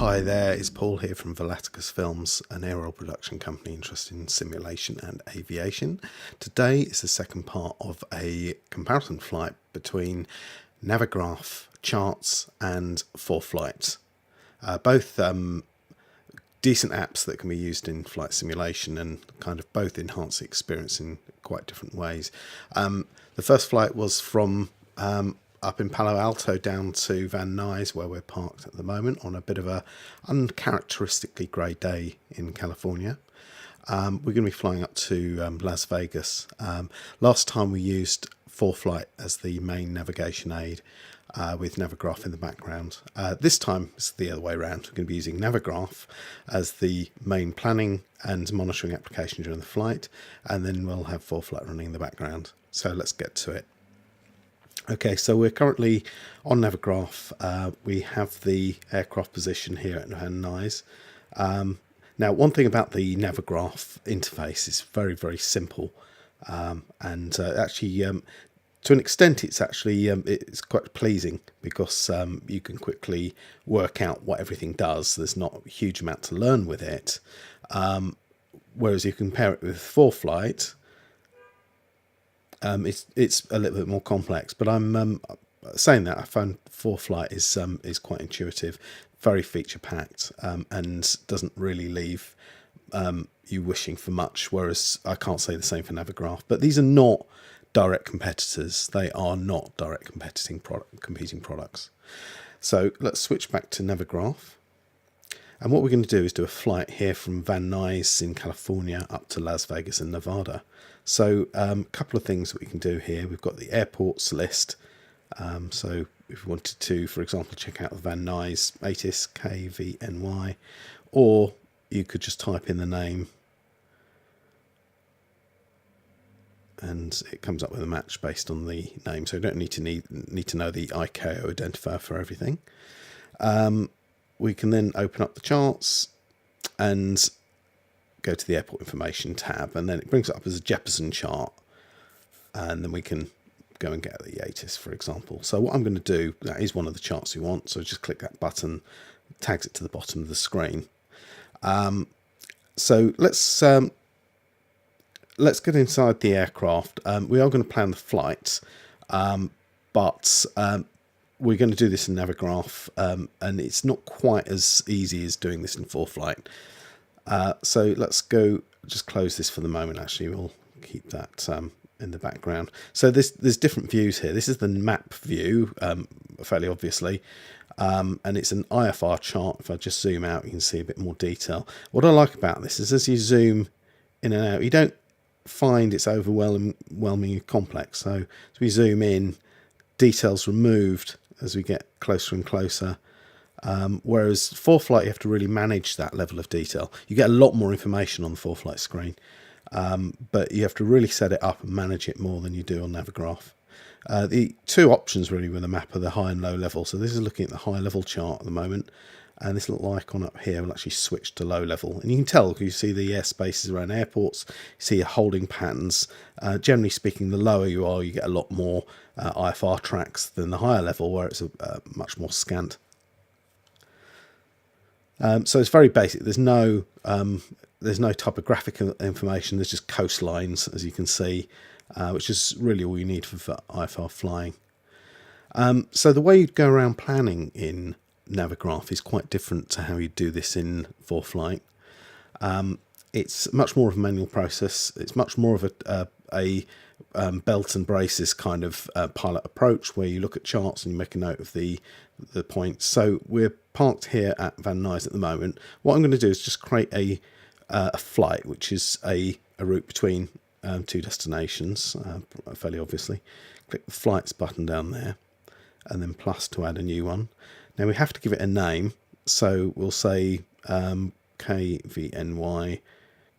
Hi there, it's Paul here from Volaticus Films, an aerial production company interested in simulation and aviation. Today is the second part of a comparison flight between Navigraph Charts and Foreflight. Both decent apps that can be used in flight simulation and kind of both enhance the experience in quite different ways. The first flight was from up in Palo Alto down to Van Nuys, where we're parked at the moment on a bit of a uncharacteristically grey day in California. We're going to be flying up to Las Vegas. Last time we used Foreflight as the main navigation aid with Navigraph in the background. This time it's the other way around. We're going to be using Navigraph as the main planning and monitoring application during the flight, and then we'll have Foreflight running in the background. So let's get to it. Okay, so we're currently on Navigraph. We have the aircraft position here at Van Nuys. Now, one thing about the Navigraph interface is very, very simple, and actually, to an extent, it's actually it's quite pleasing because you can quickly work out what everything does. There's not a huge amount to learn with it, whereas you compare it with Foreflight. It's a little bit more complex, but I'm saying that I found Foreflight is quite intuitive, very feature packed, and doesn't really leave you wishing for much. Whereas I can't say the same for Navigraph. But these are not direct competitors; they are not direct competing products. So let's switch back to Navigraph. And what we're going to do is do a flight here from Van Nuys in California up to Las Vegas in Nevada. So a couple of things that we can do here. We've got the airports list. So if we wanted to, for example, check out the Van Nuys ATIS KVNY, or you could just type in the name and it comes up with a match based on the name. So you don't need to know the ICAO identifier for everything. We can then open up the charts and go to the airport information tab, and then it brings it up as a Jeppesen chart, and then we can go and get the ATIS, for example. So what I'm going to do, that is one of the charts we want, so just click that button, tags it to the bottom of the screen. So let's get inside the aircraft. We are going to plan the flight, but we're going to do this in Navigraph, and it's not quite as easy as doing this in Foreflight. So let's go, just close this for the moment. Actually, we'll keep that in the background. So there's different views here. This is the map view, fairly obviously, and it's an IFR chart. If I just zoom out, you can see a bit more detail. What I like about this is as you zoom in and out, you don't find it's overwhelmingly complex. So as we zoom in, details removed as we get closer and closer. Whereas Foreflight, you have to really manage that level of detail. You get a lot more information on the Foreflight screen, but you have to really set it up and manage it more than you do on Navigraph. The two options really with the map are the high and low level. So this is looking at the high level chart at the moment, and this little icon up here will actually switch to low level. And you can tell because you see the airspaces around airports, you see your holding patterns. Generally speaking, the lower you are, you get a lot more IFR tracks than the higher level, where it's much more scant. So it's very basic. There's no topographic information. There's just coastlines, as you can see, which is really all you need for IFR flying. So the way you'd go around planning in Navigraph is quite different to how you do this in Foreflight. It's much more of a manual process. It's much more of a belt and braces kind of pilot approach, where you look at charts and you make a note of the points. So we're parked here at Van Nuys at the moment. What I'm going to do is just create a flight, which is a route between two destinations, fairly obviously. Click the flights button down there, and then plus to add a new one. Now we have to give it a name, so we'll say KVNY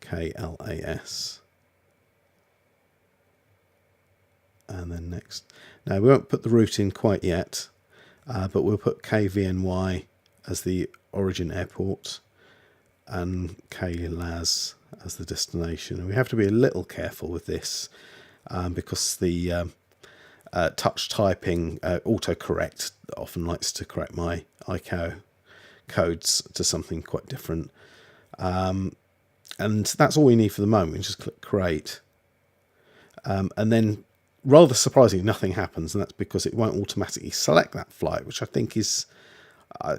KLAS. And then next. Now we won't put the route in quite yet, but we'll put KVNY as the origin airport and KLAS as the destination. And we have to be a little careful with this because the touch typing autocorrect often likes to correct my ICAO codes to something quite different. And that's all we need for the moment. We just click create. And then rather surprisingly, nothing happens. And that's because it won't automatically select that flight, which I think is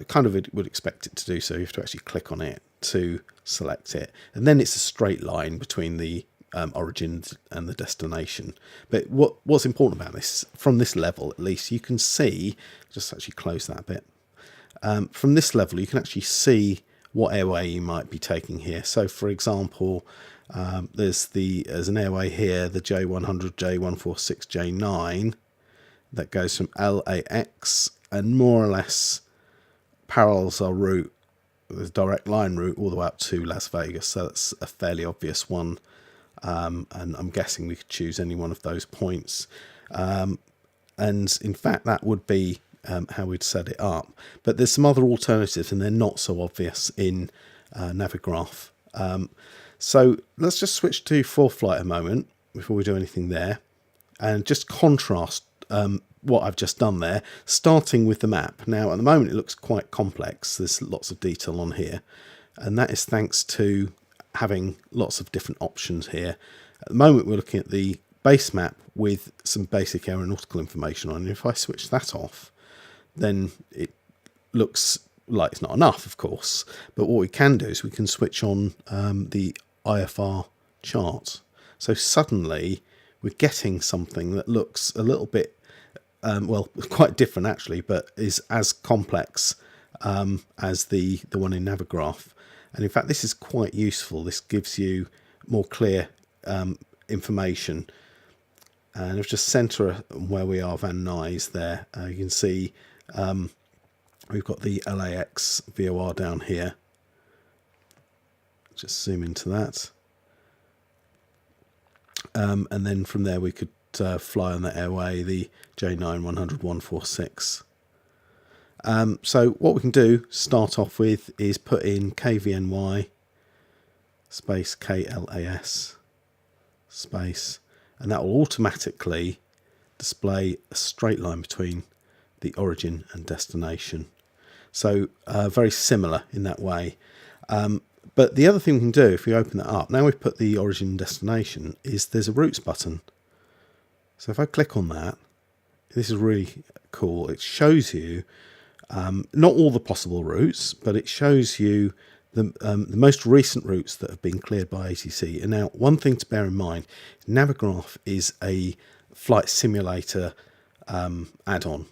kind of would expect it to do. So you have to actually click on it to select it. And then it's a straight line between the origin and the destination. But what's important about this, from this level at least, you can see, just actually close that a bit. From this level, you can actually see what airway you might be taking here. So for example, there's an airway here, the J100, J146, J9, that goes from LAX and more or less parallels our route, the direct line route, all the way up to Las Vegas. So that's a fairly obvious one. And I'm guessing we could choose any one of those points. And in fact, that would be how we'd set it up. But there's some other alternatives, and they're not so obvious in Navigraph. So let's just switch to Foreflight a moment before we do anything there, and just contrast what I've just done there, starting with the map. Now, at the moment, it looks quite complex. There's lots of detail on here, and that is thanks to having lots of different options here. At the moment, we're looking at the base map with some basic aeronautical information on, and if I switch that off, then it looks like it's not enough, of course. But what we can do is we can switch on the IFR chart. So suddenly we're getting something that looks a little bit, well, quite different actually, but is as complex as the one in Navigraph. And in fact, this is quite useful. This gives you more clear information. And if just centre where we are, Van Nuys there, you can see we've got the LAX VOR down here. Just zoom into that. And then from there we could fly on the airway, the J9 100 146. So what we can do, start off with, is put in KVNY space KLAS space, and that will automatically display a straight line between the origin and destination. So very similar in that way. But the other thing we can do, if we open that up, now we've put the origin and destination, is there's a routes button. So if I click on that, this is really cool. It shows you not all the possible routes, but it shows you the most recent routes that have been cleared by ATC. And now, one thing to bear in mind, Navigraph is a flight simulator add-on.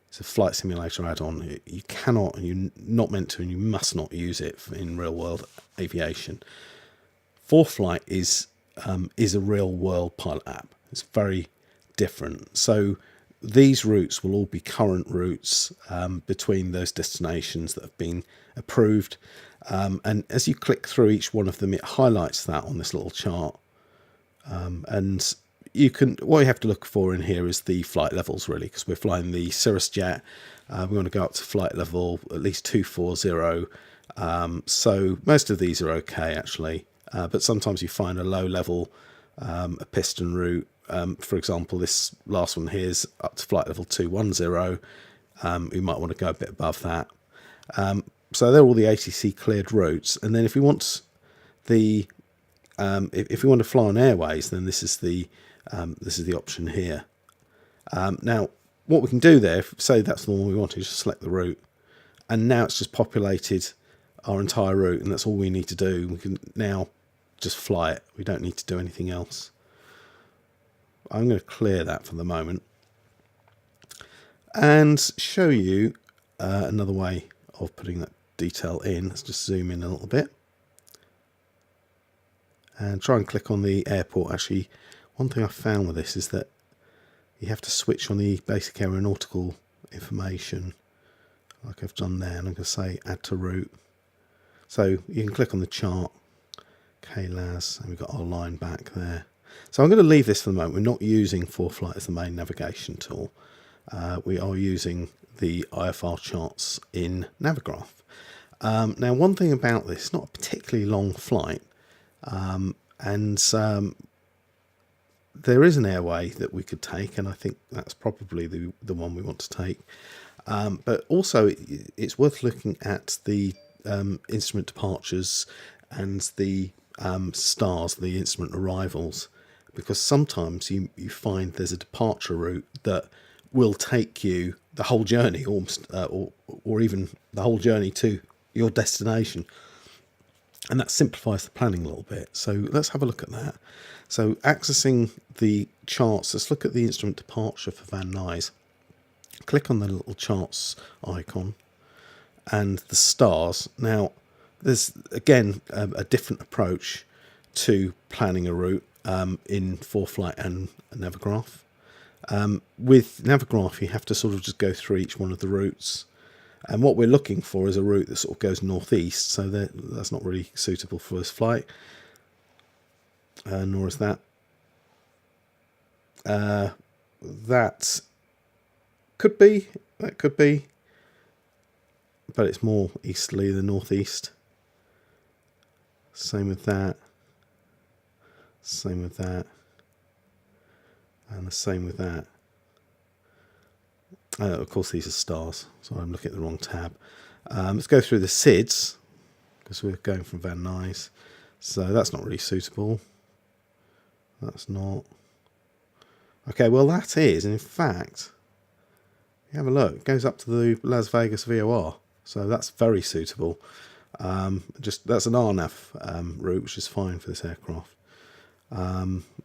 It's a flight simulator add-on. You cannot, and you're not meant to, and you must not use it in real-world aviation. Foreflight is a real-world pilot app. It's very different. So these routes will all be current routes between those destinations that have been approved. And as you click through each one of them, it highlights that on this little chart. And what you have to look for in here is the flight levels, really, because we're flying the Cirrus jet. We want to go up to flight level at least 240. So most of these are okay, actually. But sometimes you find a low level, a piston route. For example, this last one here is up to flight level 210. We might want to go a bit above that. So they're all the ATC cleared routes. And then if we want if we want to fly on airways, then this is the option here. Now, what we can do there, say that's the one we want, is just select the route, and now it's just populated our entire route, and that's all we need to do. We can now just fly it. We don't need to do anything else. I'm going to clear that for the moment and show you another way of putting that detail in. Let's just zoom in a little bit and try and click on the airport. Actually, one thing I found with this is that you have to switch on the basic aeronautical information like I've done there, and I'm going to say add to route. So you can click on the chart, KLAS, and we've got our line back there. So I'm going to leave this for the moment. We're not using Foreflight as the main navigation tool. We are using the IFR charts in Navigraph. Now, one thing about this, it's not a particularly long flight, and there is an airway that we could take, and I think that's probably the one we want to take. But also it's worth looking at the instrument departures and the stars, the instrument arrivals, because sometimes you find there's a departure route that will take you the whole journey, almost, or even the whole journey to your destination. And that simplifies the planning a little bit. So let's have a look at that. So accessing the charts, let's look at the instrument departure for Van Nuys. Click on the little charts icon and the stars. Now, there's again a different approach to planning a route in Foreflight and Navigraph. With Navigraph, you have to sort of just go through each one of the routes. And what we're looking for is a route that sort of goes northeast, so that's not really suitable for this flight. Nor is that. That could be, but it's more easterly than northeast. Same with that. Same with that. And the same with that. Of course, these are stars, so I'm looking at the wrong tab. Let's go through the SIDS, because we're going from Van Nuys. So that's not really suitable. That's not. Okay, well that is, and in fact, you have a look, it goes up to the Las Vegas VOR. So that's very suitable. That's an RNAV route, which is fine for this aircraft.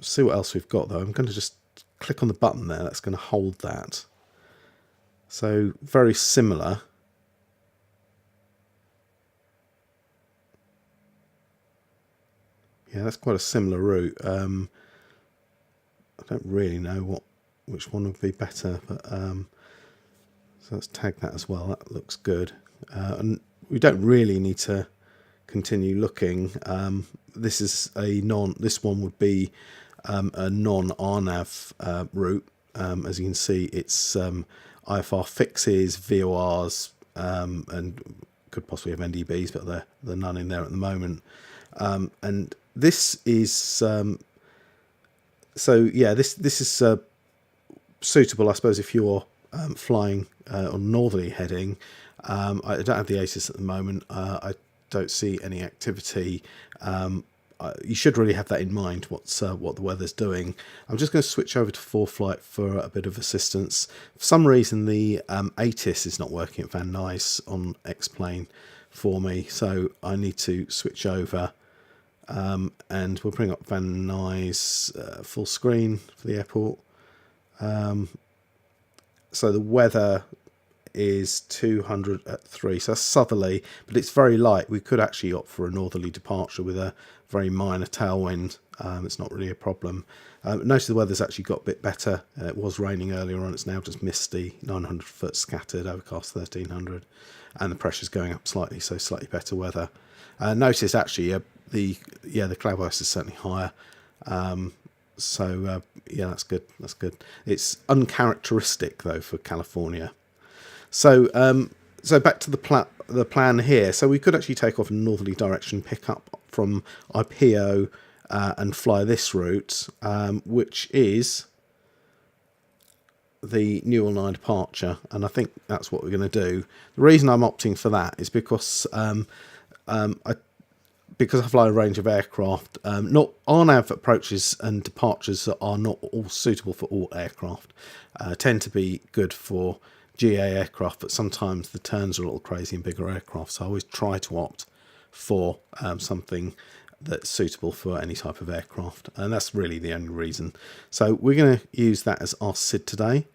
See what else we've got though. I'm going to just click on the button there. That's going to hold that. So very similar. Yeah, that's quite a similar route. I don't really know which one would be better, but so let's tag that as well. That looks good. And we don't really need to continue looking. This is this one would be a non-RNAV route. As you can see, it's IFR fixes, VORs, and could possibly have NDBs, but they're none in there at the moment. And this is so yeah. This is suitable, I suppose, if you're flying on northerly heading. I don't have the ATIS at the moment. I don't see any activity. You should really have that in mind, what the weather's doing. I'm just going to switch over to Foreflight for a bit of assistance. For some reason, the ATIS is not working at Van Nuys on X-Plane for me, so I need to switch over. And we'll bring up Van Nuys full screen for the airport. So the weather is 200 at 3, so that's southerly, but it's very light. We could actually opt for a northerly departure with a very minor tailwind. It's not really a problem. Notice the weather's actually got a bit better. It was raining earlier on. It's now just misty, 900 foot scattered, overcast 1300, and the pressure's going up slightly, so slightly better weather. Notice actually the cloud burst is certainly higher. So yeah, that's good. That's good. It's uncharacteristic though for California. So so back to the plan here. So we could actually take off in a northerly direction, pick up from IPO and fly this route, which is the Newell 9 departure, and I think that's what we're going to do. The reason I'm opting for that is because because I fly a range of aircraft. Not RNAV approaches and departures are not all suitable for all aircraft. Tend to be good for GA aircraft, but sometimes the turns are a little crazy in bigger aircraft, so I always try to opt for something that's suitable for any type of aircraft, and that's really the only reason. So we're going to use that as our SID today.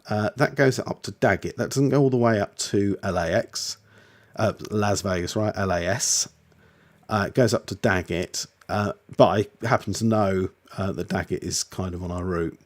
That goes up to Daggett. That doesn't go all the way up to LAX, Las Vegas, right? LAS. It goes up to Daggett, but I happen to know that Daggett is kind of on our route.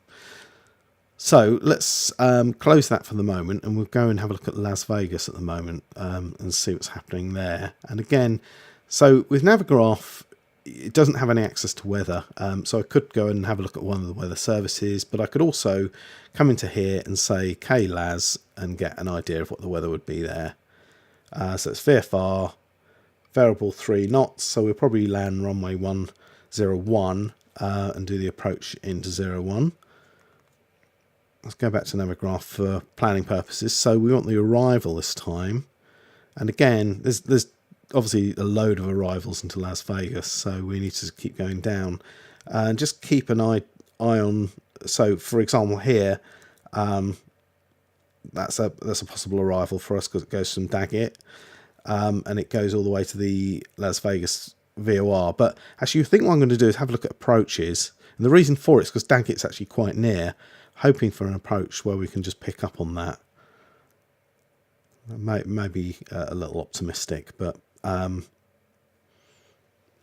So let's close that for the moment, and we'll go and have a look at Las Vegas at the moment and see what's happening there. And again, so with Navigraph, it doesn't have any access to weather, so I could go and have a look at one of the weather services, but I could also come into here and say KLAS and get an idea of what the weather would be there. So it's VFR, variable 3 knots, so we'll probably land runway 101 and do the approach into 01. let's go back to Navigraph for planning purposes. So we want the arrival this time. And again, there's obviously a load of arrivals into Las Vegas, so we need to keep going down. And just keep an eye on, so for example here, that's a possible arrival for us because it goes from Daggett, and it goes all the way to the Las Vegas VOR. But actually, I think what I'm going to do is have a look at approaches. And the reason for it is because Daggett's actually quite near, hoping for an approach where we can just pick up on that. Maybe a little optimistic, but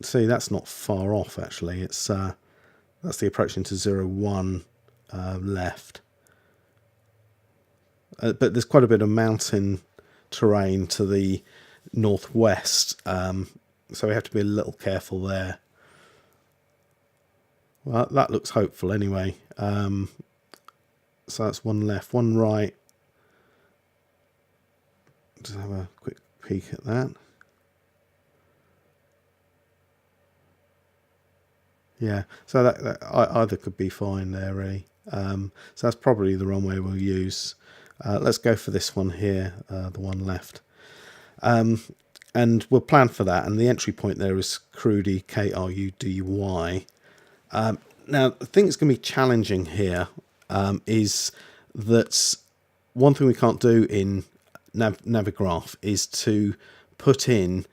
see, that's not far off actually. It's that's the approach into 01 left. But there's quite a bit of mountain terrain to the northwest, so we have to be a little careful there. Well, that looks hopeful anyway. So that's one left, one right. Just have a quick peek at that. Yeah, so that either could be fine there, really. So that's probably the runway we'll use. Let's go for this one here, the one left. And we'll plan for that. And the entry point there is Crudy, K-R-U-D-Y. Now, the thing that's going to be challenging here is that one thing we can't do in Navigraph is to put in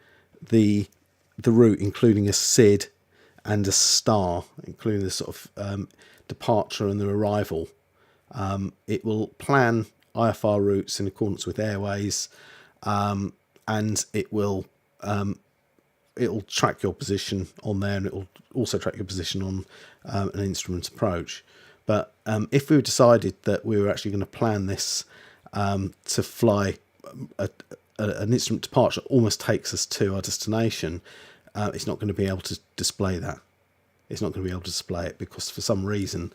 the route, including a SID and a star, including the sort of departure and the arrival. It will plan IFR routes in accordance with Airways, and it'll track your position on there, and it will also track your position on an instrument approach. But if we decided that we were actually going to plan this to fly an instrument departure that almost takes us to our destination, it's not going to be able to display that. It's not going to be able to display it because for some reason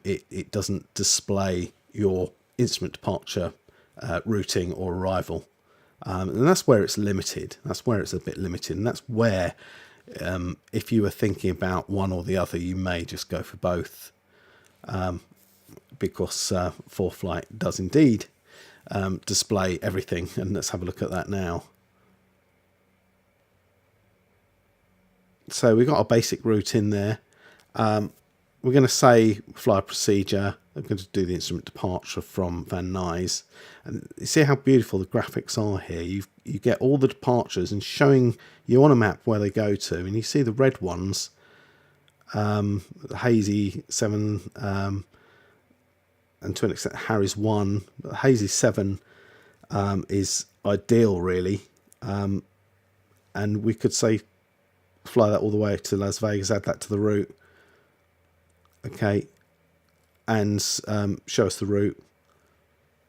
it doesn't display your instrument departure routing or arrival. And that's where it's limited. That's where it's a bit limited. And that's where, if you were thinking about one or the other, you may just go for both. Because Foreflight does indeed display everything. And let's have a look at that now. So we've got our basic route in there. We're going to say fly procedure. I'm going to do the instrument departure from Van Nuys. And you see how beautiful the graphics are here. You get all the departures and showing you on a map where they go to. And you see the red ones, Hazy 7, and to an extent Harry's 1. But Hazy 7 is ideal, really. And we could say fly that all the way to Las Vegas, add that to the route. Okay, and show us the route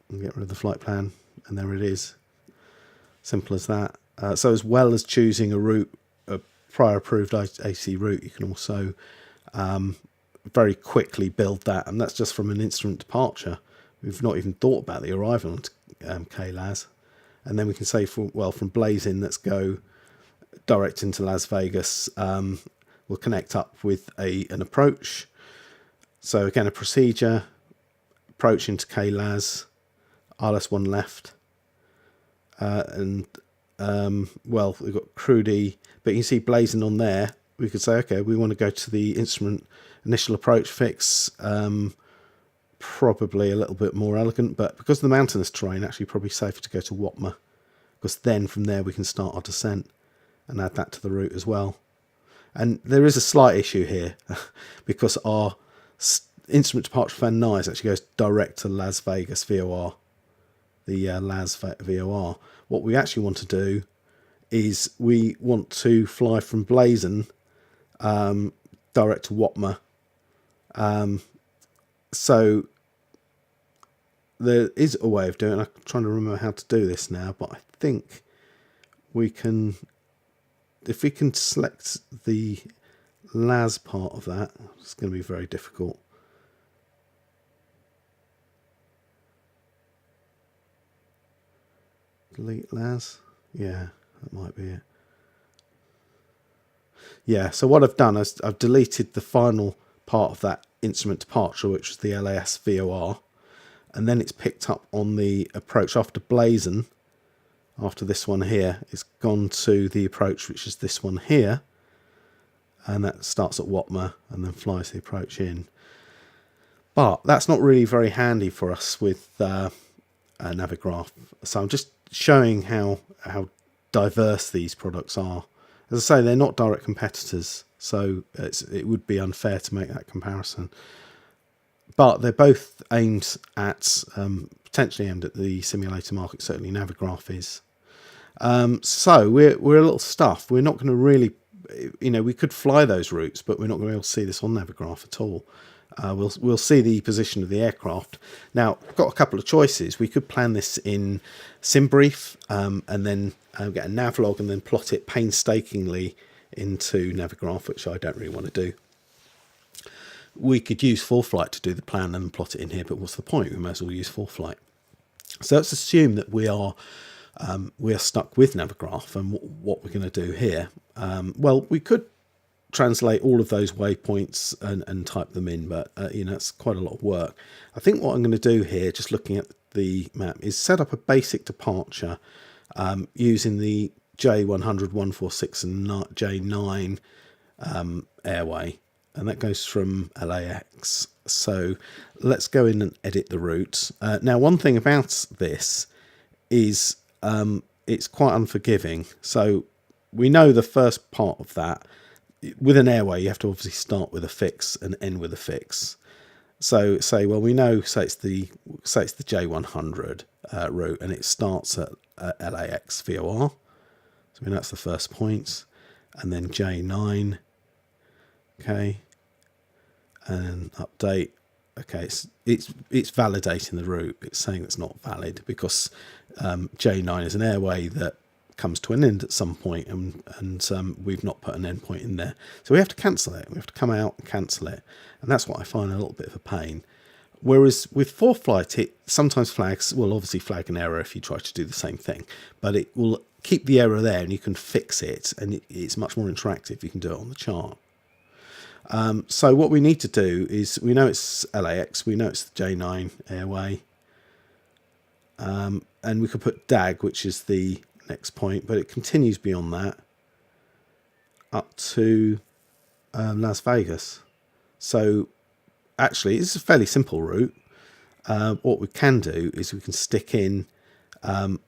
and get rid of the flight plan, and there it is. Simple as that. So as well as choosing a route, a prior approved AC route, you can also very quickly build that, and that's just from an instrument departure. We've not even thought about the arrival on KLAS. And then we can say, from Blazin, let's go direct into Las Vegas. We'll connect up with an approach. So again, a procedure, approach into KLAS, RS1 left, and we've got Crudy, but you can see Blazing on there. We could say, okay, we want to go to the instrument initial approach fix, probably a little bit more elegant, but because of the mountainous terrain, actually probably safer to go to Watma, because then from there we can start our descent and add that to the route as well. And there is a slight issue here because our instrument departure Van Nuys actually goes direct to Las Vegas VOR, the Las VOR. What we actually want to do is we want to fly from Blazin direct to Watma. So there is a way of doing it. I'm trying to remember how to do this now, but I think we can, if we can select the LAS part of that, it's going to be very difficult. Delete LAS. Yeah, that might be it. Yeah, so what I've done is I've deleted the final part of that instrument departure, which was the LAS VOR. and then it's picked up on the approach after Blazon. After this one here, it's gone to the approach, which is this one here, and that starts at Watmer and then flies the approach in. But that's not really very handy for us with Navigraph. So I'm just showing how diverse these products are. As I say, they're not direct competitors, so it would be unfair to make that comparison. But they're both aimed at, potentially aimed at the simulator market, certainly Navigraph is. So we're a little stuffed. We're not going to really, we could fly those routes, but we're not going to be able to see this on Navigraph at all. We'll see the position of the aircraft. Now, I've got a couple of choices. We could plan this in SimBrief and then get a navlog and then plot it painstakingly into Navigraph, which I don't really want to do. We could use Foreflight to do the plan and plot it in here, but what's the point? We might as well use Foreflight. So let's assume that we are stuck with Navigraph, and what we're going to do here. Well, we could translate all of those waypoints and type them in, but it's quite a lot of work. I think what I'm going to do here, just looking at the map, is set up a basic departure using the J100, 146 and J9 airway, and that goes from LAX. So let's go in and edit the route. Now, one thing about this is it's quite unforgiving. So we know the first part of that. With an airway, you have to obviously start with a fix and end with a fix. So say, well, we know, say it's the J100 route, and it starts at LAX VOR. So we know that's the first point, and then J9. Okay, and update. Okay, it's validating the route. It's saying it's not valid because J9 is an airway that comes to an end at some point, and we've not put an end point in there, so we have to cancel it. We have to come out and cancel it, and that's what I find a little bit of a pain. Whereas with Foreflight, it sometimes will obviously flag an error if you try to do the same thing, but it will keep the error there and you can fix it, and it's much more interactive. You can do it on the chart. So what we need to do is, we know it's LAX, we know it's the J9 airway, and we could put DAG, which is the next point, but it continues beyond that up to Las Vegas. So actually, it's a fairly simple route. What we can do is we can stick in, go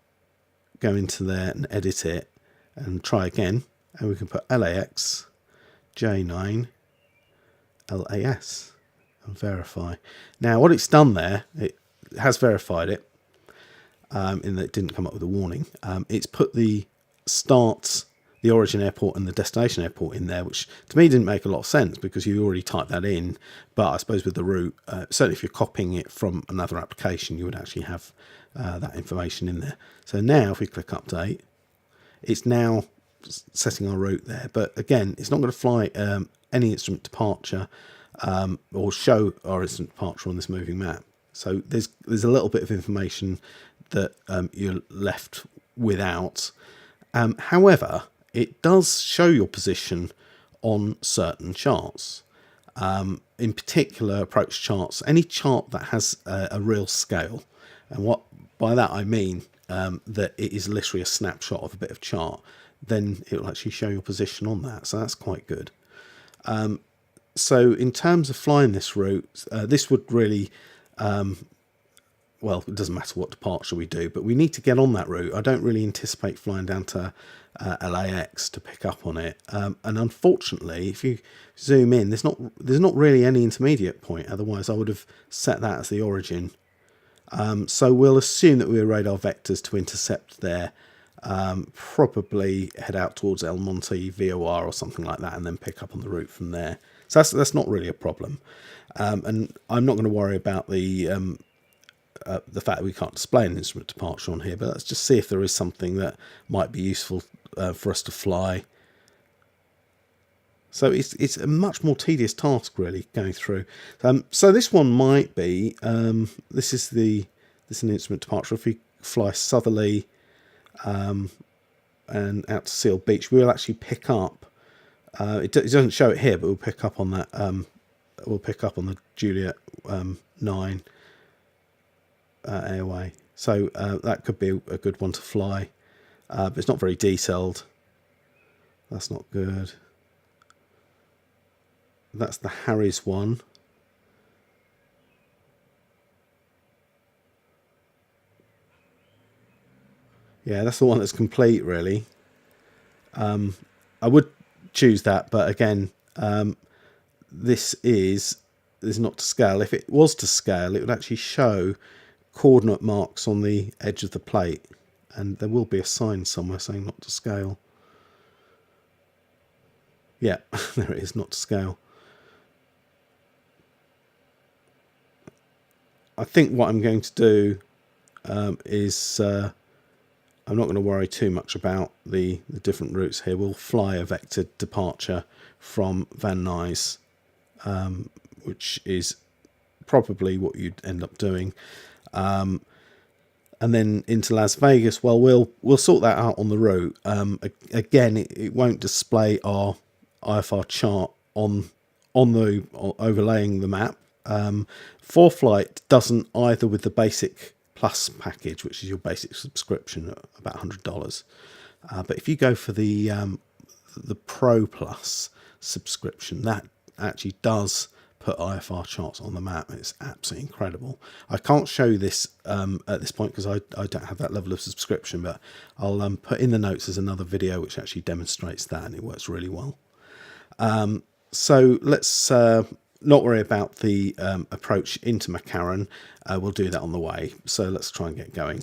into there and edit it and try again, and we can put LAX J9 LAS and verify. Now what it's done there, it has verified it, in that it didn't come up with a warning. It's put the origin airport and the destination airport in there, which to me didn't make a lot of sense because you already typed that in. But I suppose with the route, certainly if you're copying it from another application, you would actually have that information in there. So now if we click update, it's now setting our route there. But again, it's not going to fly any instrument departure or show our instrument departure on this moving map. So there's a little bit of information that you're left without. However, it does show your position on certain charts. In particular, approach charts, any chart that has a real scale. And what by that I mean that it is literally a snapshot of a bit of chart, then it will actually show your position on that. So that's quite good. So in terms of flying this route, this would really, well, it doesn't matter what departure we do, but we need to get on that route. I don't really anticipate flying down to LAX to pick up on it. And unfortunately, if you zoom in, there's not really any intermediate point. Otherwise, I would have set that as the origin. So we'll assume that we'll radar vectors to intercept there. Probably head out towards El Monte VOR or something like that, and then pick up on the route from there. So that's not really a problem. And I'm not going to worry about the fact that we can't display an instrument departure on here, but let's just see if there is something that might be useful for us to fly. So it's a much more tedious task really going through. So this one might be this is an instrument departure. If we fly southerly and out to Seal Beach, we'll actually pick up. It doesn't show it here, but we'll pick up on that. We'll pick up on the Juliet 9. airway. So that could be a good one to fly, but it's not very detailed. That's not good. That's the Harry's one. Yeah, that's the one that's complete, really. I would choose that, but again, this is not to scale. If it was to scale, it would actually show coordinate marks on the edge of the plate, and there will be a sign somewhere saying not to scale. Yeah, there it is, not to scale. I think what I'm going to do is I'm not going to worry too much about the different routes here. We'll fly a vectored departure from Van Nuys, which is probably what you'd end up doing. And then into Las Vegas. Well, we'll sort that out on the route. Again, it won't display our IFR chart on the overlaying the map. Foreflight doesn't either with the basic Plus package, which is your basic subscription at about $100. But if you go for the Pro Plus subscription, that actually does put IFR charts on the map. It's absolutely incredible. I can't show this at this point because I don't have that level of subscription, but I'll put in the notes as another video which actually demonstrates that, and it works really well. So let's not worry about the approach into McCarren. We'll do that on the way. So let's try and get going.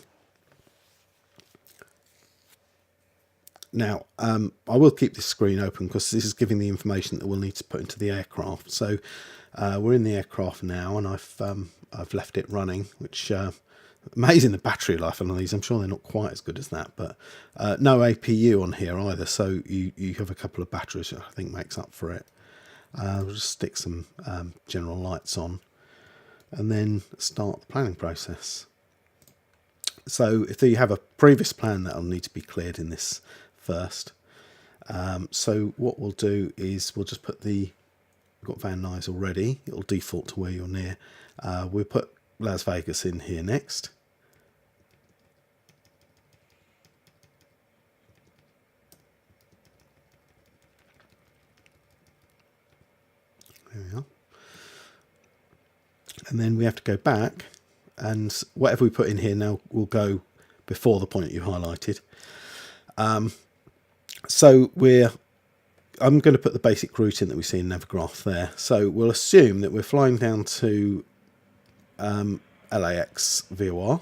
Now, I will keep this screen open because this is giving the information that we'll need to put into the aircraft. So we're in the aircraft now, and I've left it running, which amazing the battery life on these. I'm sure they're not quite as good as that, but no APU on here either. So you have a couple of batteries that I think makes up for it. We'll just stick some general lights on and then start the planning process. So if you have a previous plan, that'll need to be cleared in this first. So what we'll do is we'll just put we've got Van Nuys already. It'll default to where you're near. We'll put Las Vegas in here next. There we are. And then we have to go back, and whatever we put in here now will go before the point you highlighted. So I'm going to put the basic route in that we see in Navigraph there. So we'll assume that we're flying down to LAX VOR.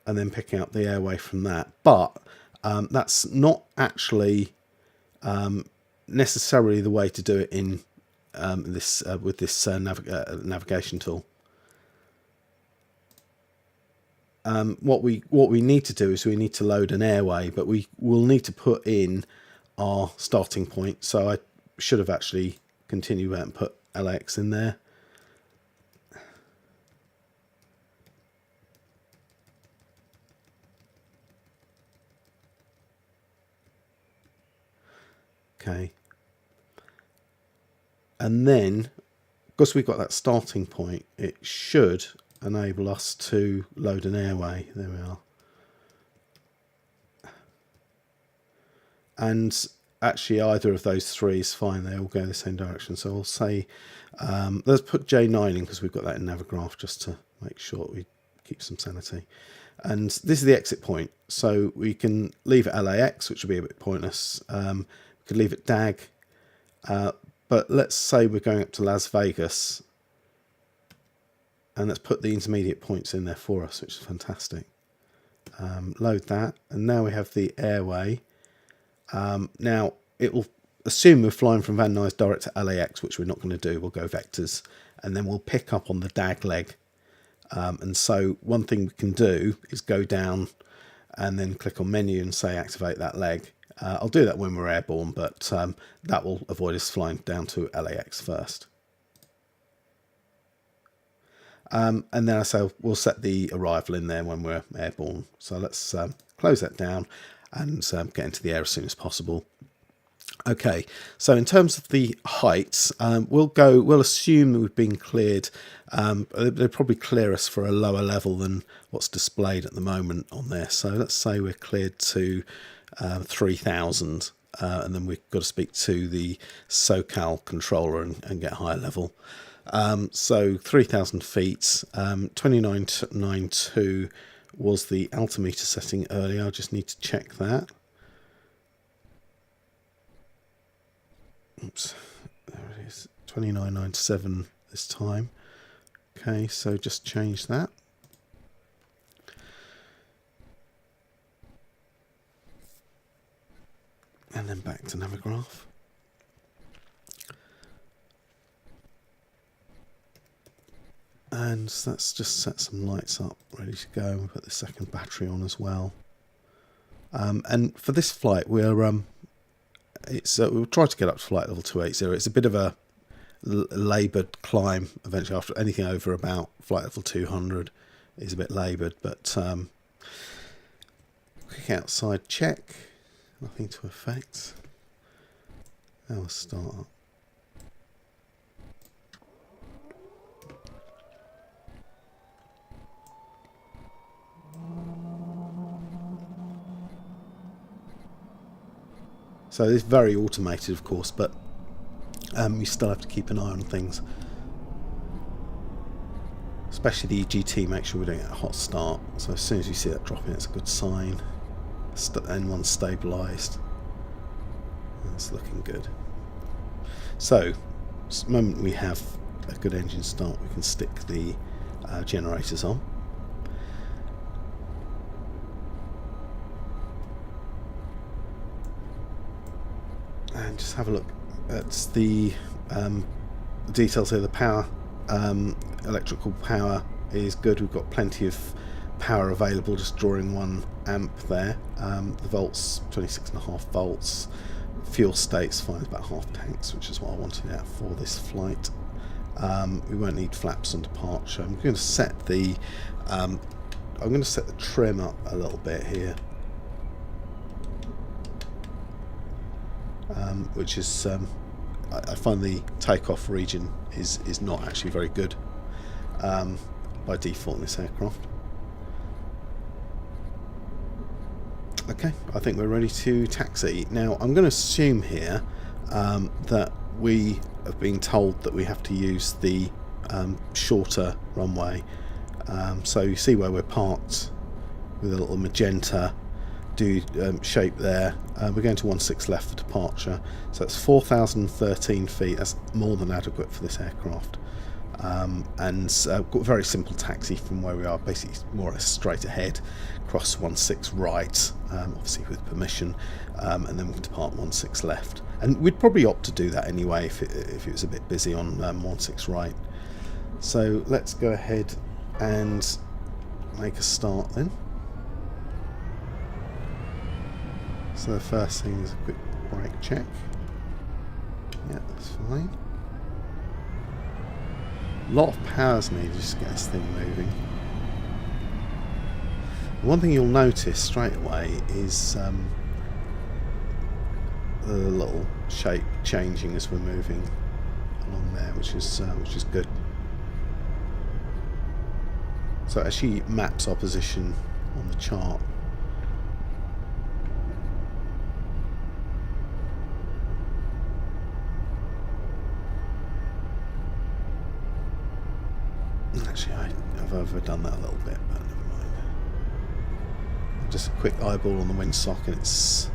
And then picking up the airway from that. But that's not actually necessarily the way to do it in this with this navigation tool. What we need to do is we need to load an airway, but we will need to put in our starting point. So I should have actually continued and put LAX in there. Okay. And then, because we've got that starting point, it should enable us to load an airway. There we are. And actually either of those three is fine. They all go the same direction. So I'll say, let's put J9 in because we've got that in Navigraph just to make sure we keep some sanity. And this is the exit point. So we can leave it LAX, which would be a bit pointless. We could leave it DAG. But let's say we're going up to Las Vegas. And let's put the intermediate points in there for us, which is fantastic. Load that. And now we have the airway. Now, it will assume we're flying from Van Nuys direct to LAX, which we're not going to do. We'll go vectors. And then we'll pick up on the DAG leg. And so one thing we can do is go down and then click on menu and say activate that leg. I'll do that when we're airborne, but that will avoid us flying down to LAX first. And then I say we'll set the arrival in there when we're airborne. So let's close that down and get into the air as soon as possible. Okay, so in terms of the heights, we'll assume that we've been cleared. They'll probably clear us for a lower level than what's displayed at the moment on there. So let's say we're cleared to 3,000, and then we've got to speak to the SoCal controller and get higher level. So 3,000 feet, 2992 was the altimeter setting earlier. I just need to check that. Oops, there it is, 2997 this time. Okay, so just change that. And then back to Navigraph. And let's just set some lights up, ready to go. We'll put the second battery on as well. And for this flight, we'll try to get up to flight level 280. It's a bit of a laboured climb eventually. After anything over about flight level 200 is a bit laboured, but quick outside check, nothing to affect. Now we'll start up. So it's very automated, of course, but you still have to keep an eye on things. Especially the EGT, make sure we don't get a hot start. So as soon as you see that dropping, it's a good sign. N1's stabilised. That's looking good. So, the moment we have a good engine start, we can stick the generators on. And just have a look at the details here. The power, electrical power is good. We've got plenty of power available, just drawing 1 amp there. The volts, 26.5 volts. Fuel state's fine, about half tanks, which is what I wanted out for this flight. We won't need flaps on departure. I'm going to set the trim up a little bit here. Which is I find the takeoff region is not actually very good by default in this aircraft. Okay, I think we're ready to taxi. Now I'm going to assume here that we have been told that we have to use the shorter runway. So you see where we're parked with a little magenta shape there. We're going to 16 left for departure, so that's 4,013 feet. That's more than adequate for this aircraft, and got a very simple taxi from where we are, basically more or less straight ahead, cross 16 right, obviously with permission, and then we can depart 16 left. And we'd probably opt to do that anyway if it was a bit busy on 16 right. So let's go ahead and make a start then. So the first thing is a quick brake check. Yeah, that's fine. A lot of power's needed just to get this thing moving. One thing you'll notice straight away is the little shape changing as we're moving along there, which is good. So it actually maps our position on the chart. Actually, I've overdone that a little bit, but never mind. Just a quick eyeball on the windsock, and it's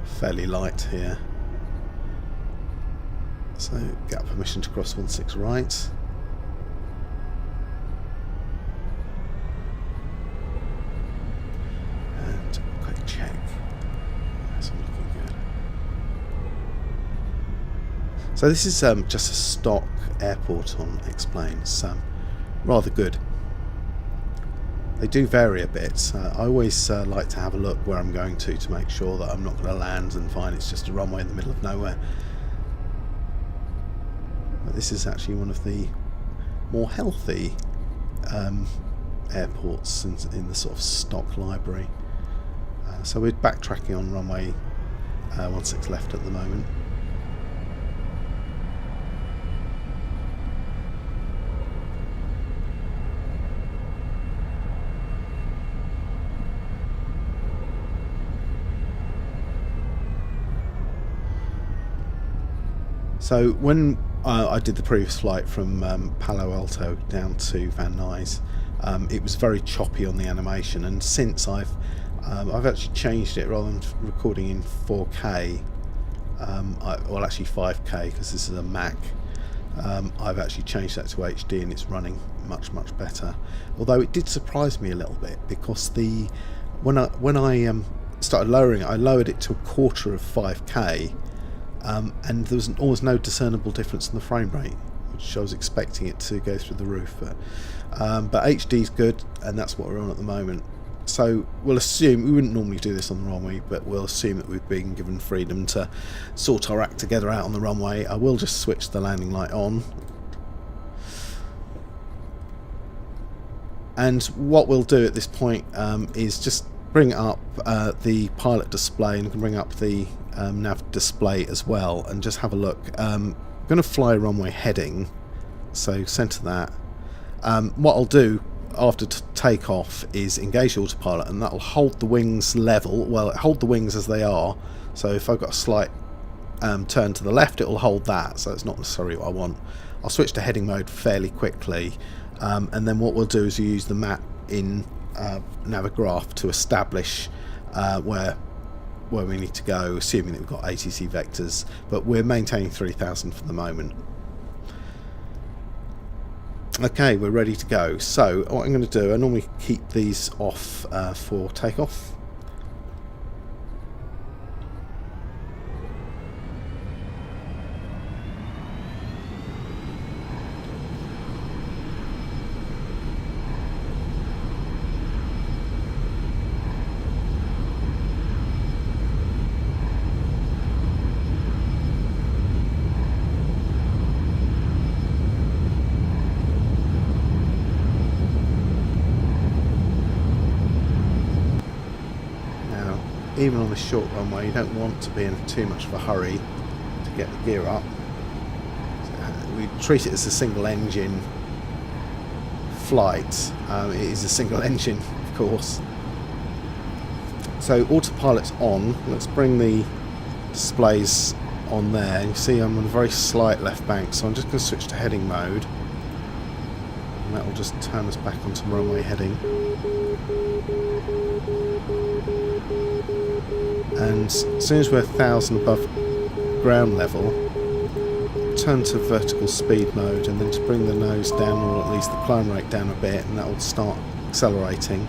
fairly light here. So, get permission to cross 16 right. And a quick check. That's all looking good. So this is just a stock airport on X-Planes. Rather good. They do vary a bit. I always like to have a look where I'm going to make sure that I'm not going to land and find it's just a runway in the middle of nowhere. But this is actually one of the more healthy airports in the sort of stock library. So we're backtracking on runway 16 left at the moment. So when I did the previous flight from Palo Alto down to Van Nuys, it was very choppy on the animation, and since I've actually changed it. Rather than recording in 4K, well actually 5K because this is a Mac, I've actually changed that to HD and it's running much better. Although it did surprise me a little bit, because when I started lowering it, I lowered it to 1/4 of 5K, and there was almost no discernible difference in the frame rate, which I was expecting it to go through the roof. But HD is good, and that's what we're on at the moment. So we'll assume, we wouldn't normally do this on the runway, but we'll assume that we've been given freedom to sort our act together out on the runway. I will just switch the landing light on. And what we'll do at this point is just bring up the pilot display, and bring up the nav display as well, and just have a look. I'm going to fly runway heading, so centre that. What I'll do after takeoff is engage the autopilot, and that'll hold the wings level. Well, hold the wings as they are, so if I've got a slight turn to the left, it'll hold that, so it's not necessarily what I want. I'll switch to heading mode fairly quickly, and then what we'll do is use the map in Navigraph to establish where we need to go, assuming that we've got ATC vectors, but we're maintaining 3000 for the moment. Okay, we're ready to go. So what I'm going to do, I normally keep these off for takeoff. Even on a short runway, you don't want to be in too much of a hurry to get the gear up. So we treat it as a single engine flight. It is a single engine, of course. So autopilot's on. Let's bring the displays on there. You see I'm on a very slight left bank, so I'm just going to switch to heading mode. And that will just turn us back onto runway heading. And as soon as we're 1000 above ground level, turn to vertical speed mode, and then to bring the nose down, or at least the climb rate down a bit, and that will start accelerating.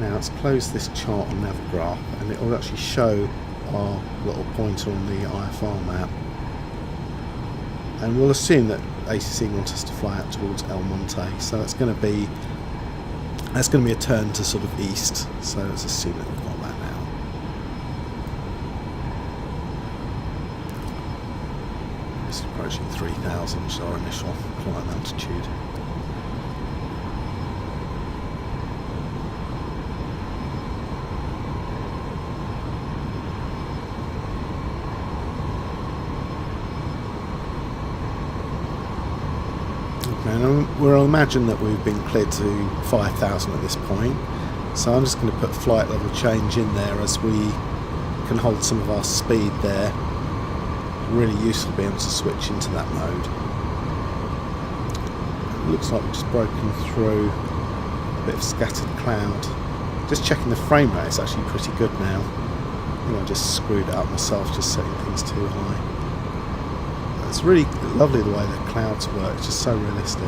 Now let's close this chart on Navigraph, and it will actually show our little pointer on the IFR map. And we'll assume that ACC wants us to fly out towards El Monte, so that's going to be a turn to sort of east, so let's assume that we've got that now. It's approaching 3000, which is our initial climb altitude. And we'll imagine that we've been cleared to 5000 at this point, so I'm just going to put flight level change in there as we can hold some of our speed there. Really useful being able to switch into that mode. It looks like we've just broken through a bit of scattered cloud. Just checking the frame rate, it's actually pretty good now. I think I just screwed it up myself, just setting things too high. It's really lovely the way the clouds work, it's just so realistic.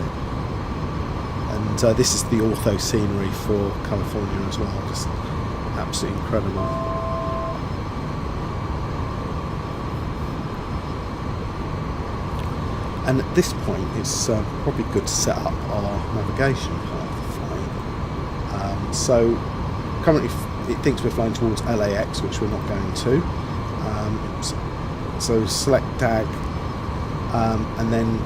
And this is the ortho scenery for California as well, just absolutely incredible. And at this point it's probably good to set up our navigation part of the flight. So currently it thinks we're flying towards LAX, which we're not going to. So select DAG. And then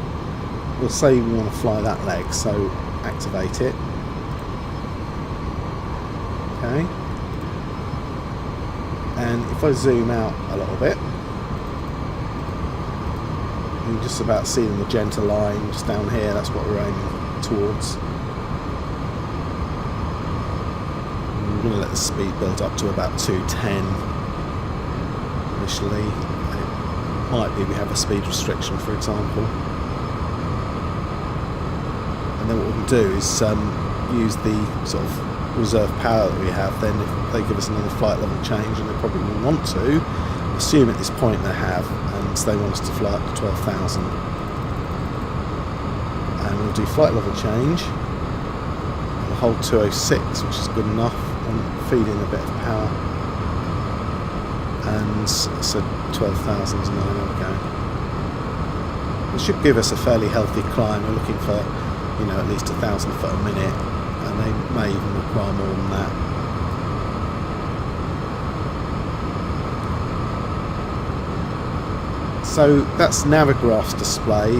we'll say we want to fly that leg, so activate it. Okay. And if I zoom out a little bit, you can just about see the magenta line just down here. That's what we're aiming towards. And we're going to let the speed build up to about 210. artificially. It might be we have a speed restriction, for example. And then what we can do is use the sort of reserve power that we have. Then if they give us another flight level change, and they probably will want to, assume at this point they have, and they want us to fly up to 12,000. And we'll do flight level change. We'll hold 206, which is good enough, and feed in a bit of power. And so 12,000, and there we go. It should give us a fairly healthy climb. We're looking for, you know, at least 1,000 foot a minute, and they may even require more than that. So that's Navigraph's display.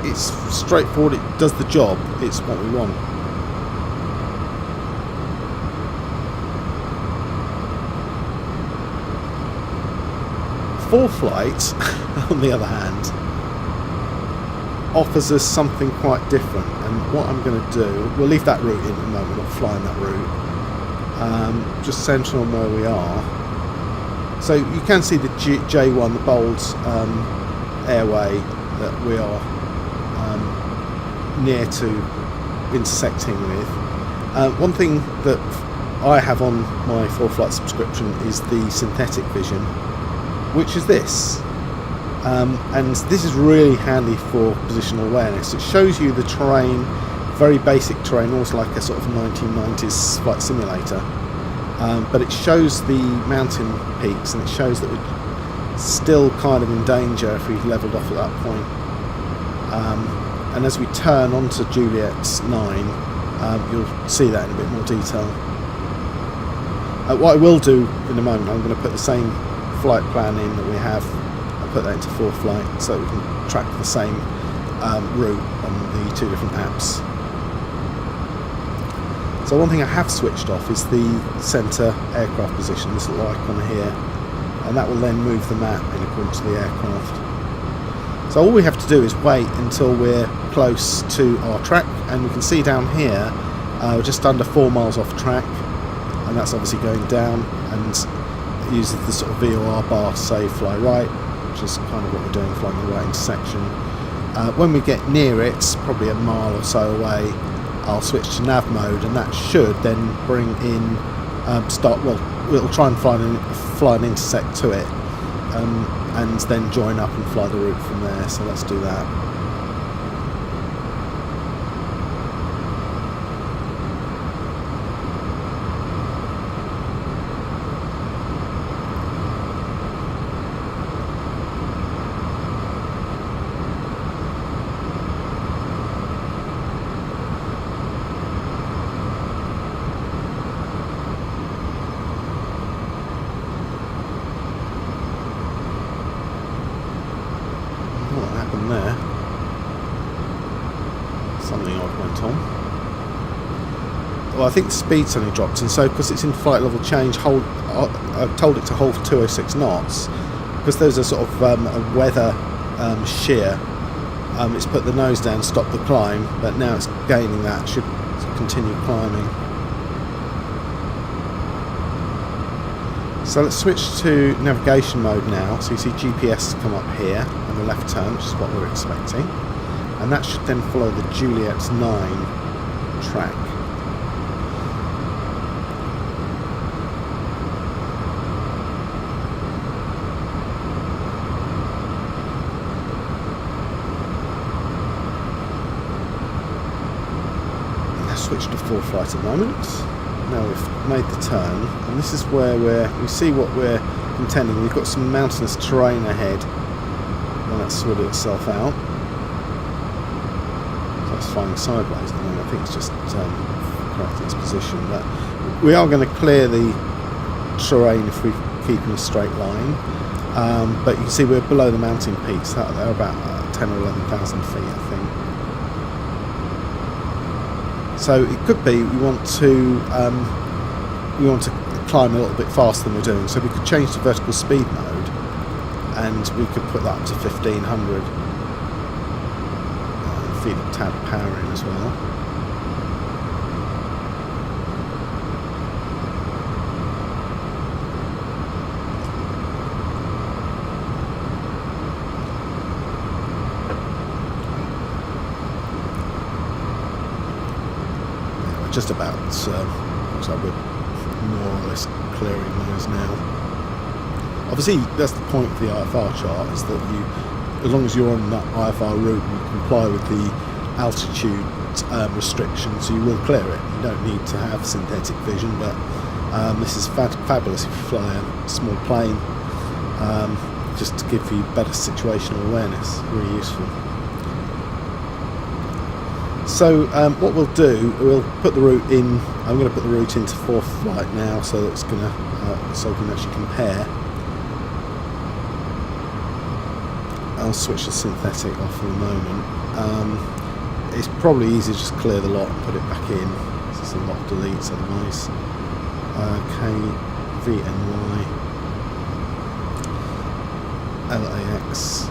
It's straightforward. It does the job. It's what we want. Foreflight, on the other hand, offers us something quite different, and what I'm going to do, we'll leave that route in a moment, not flying that route, just centre on where we are. So you can see the J1, the bold airway that we are near to intersecting with. One thing that I have on my Foreflight subscription is the synthetic vision, which is this. And this is really handy for positional awareness. It shows you the terrain, very basic terrain, almost like a sort of 1990s flight simulator. But it shows the mountain peaks, and it shows that we're still kind of in danger if we've levelled off at that point. And as we turn onto Juliet's 9, you'll see that in a bit more detail. What I will do in a moment, I'm going to put the same flight plan in that we have. I'll put that into Foreflight so we can track the same route on the two different apps. So one thing I have switched off is the centre aircraft position, this little icon here, and that will then move the map in accordance to the aircraft. So all we have to do is wait until we're close to our track, and we can see down here we're just under 4 miles off track, and that's obviously going down, and it uses the sort of VOR bar to say fly right, which is kind of what we're doing, flying the right intersection. When we get near it, probably a mile or so away, I'll switch to nav mode, and that should then bring in it'll try and fly and intersect to it, and then join up and fly the route from there. So let's do that. There, something odd went on. Well, I think the speed suddenly dropped, and so because it's in flight level change, I've told it to hold for 206 knots because there's a sort of a weather shear. It's put the nose down, stopped the climb, but now it's gaining that, should continue climbing. So let's switch to navigation mode now. So you see GPS come up here on the left turn, which is what we're expecting, and that should then follow the Juliet's 9 track. Let's switch to Foreflight at the moment. Now we've made the turn, and this is where you see what we're intending. We've got some mountainous terrain ahead, and that's sorted itself out. So it's flying sideways at the moment. I think it's just correcting its position, but we are going to clear the terrain if we keep in a straight line. But you can see we're below the mountain peaks. They're about 10 or 11,000 feet, I think. So it could be we want to climb a little bit faster than we're doing. So we could change to vertical speed mode, and we could put that up to 1500. Feed a tad of power in as well. just about, looks like we're more or less clearing those now. Obviously, that's the point of the IFR chart, is that you, as long as you're on that IFR route and you comply with the altitude restrictions, you will clear it. You don't need to have synthetic vision, but this is fabulous if you fly a small plane, just to give you better situational awareness. Really useful. So what we'll do, we'll put the route in. I'm going to put the route into Foreflight now, so that it's going to so we can actually compare. I'll switch the synthetic off for the moment. It's probably easier to just clear the lot and put it back in. There's a lot of deletes otherwise. KVNY LAX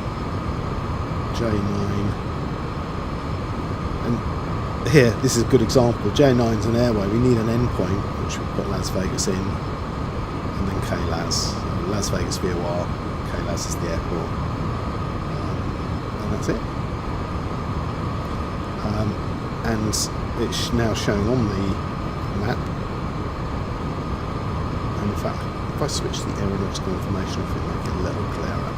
J9, and here this is a good example. J9 is an airway. We need an endpoint, which we've got Las Vegas in, and then KLAS. So Las Vegas VOR, KLAS is the airport, and that's it. And it's now showing on the map. And in fact, if I switch the aeronautical information off, it'll make it a little clearer.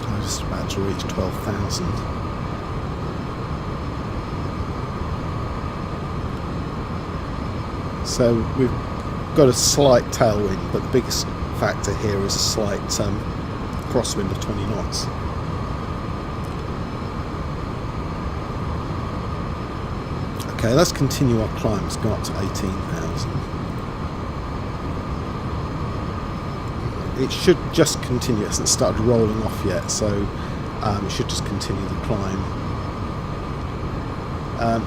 I'm just about to reach 12,000. So we've got a slight tailwind, but the biggest factor here is a slight crosswind of 20 knots. Okay, let's continue our climb. It's got to 18,000. It should just continue. It hasn't started rolling off yet, so it should just continue the climb.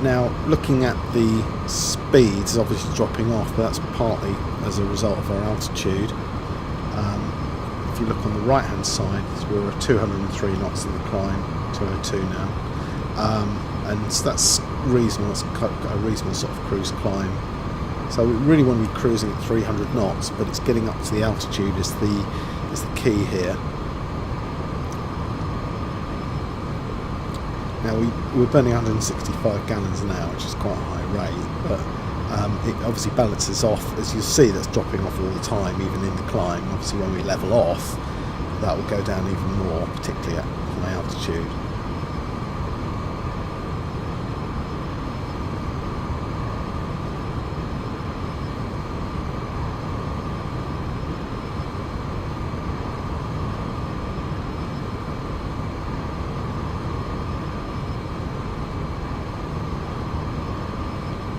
Now, looking at the speeds, is obviously dropping off, but that's partly as a result of our altitude. If you look on the right hand side, we're at 203 knots in the climb, 202 now, and so that's reasonable. It's got a reasonable sort of cruise climb. So we really want to be cruising at 300 knots, but it's getting up to the altitude is the key here. Now we're burning 165 gallons an hour, which is quite a high rate, but it obviously balances off. As you see, that's dropping off all the time, even in the climb. Obviously when we level off, that will go down even more, particularly at high altitude.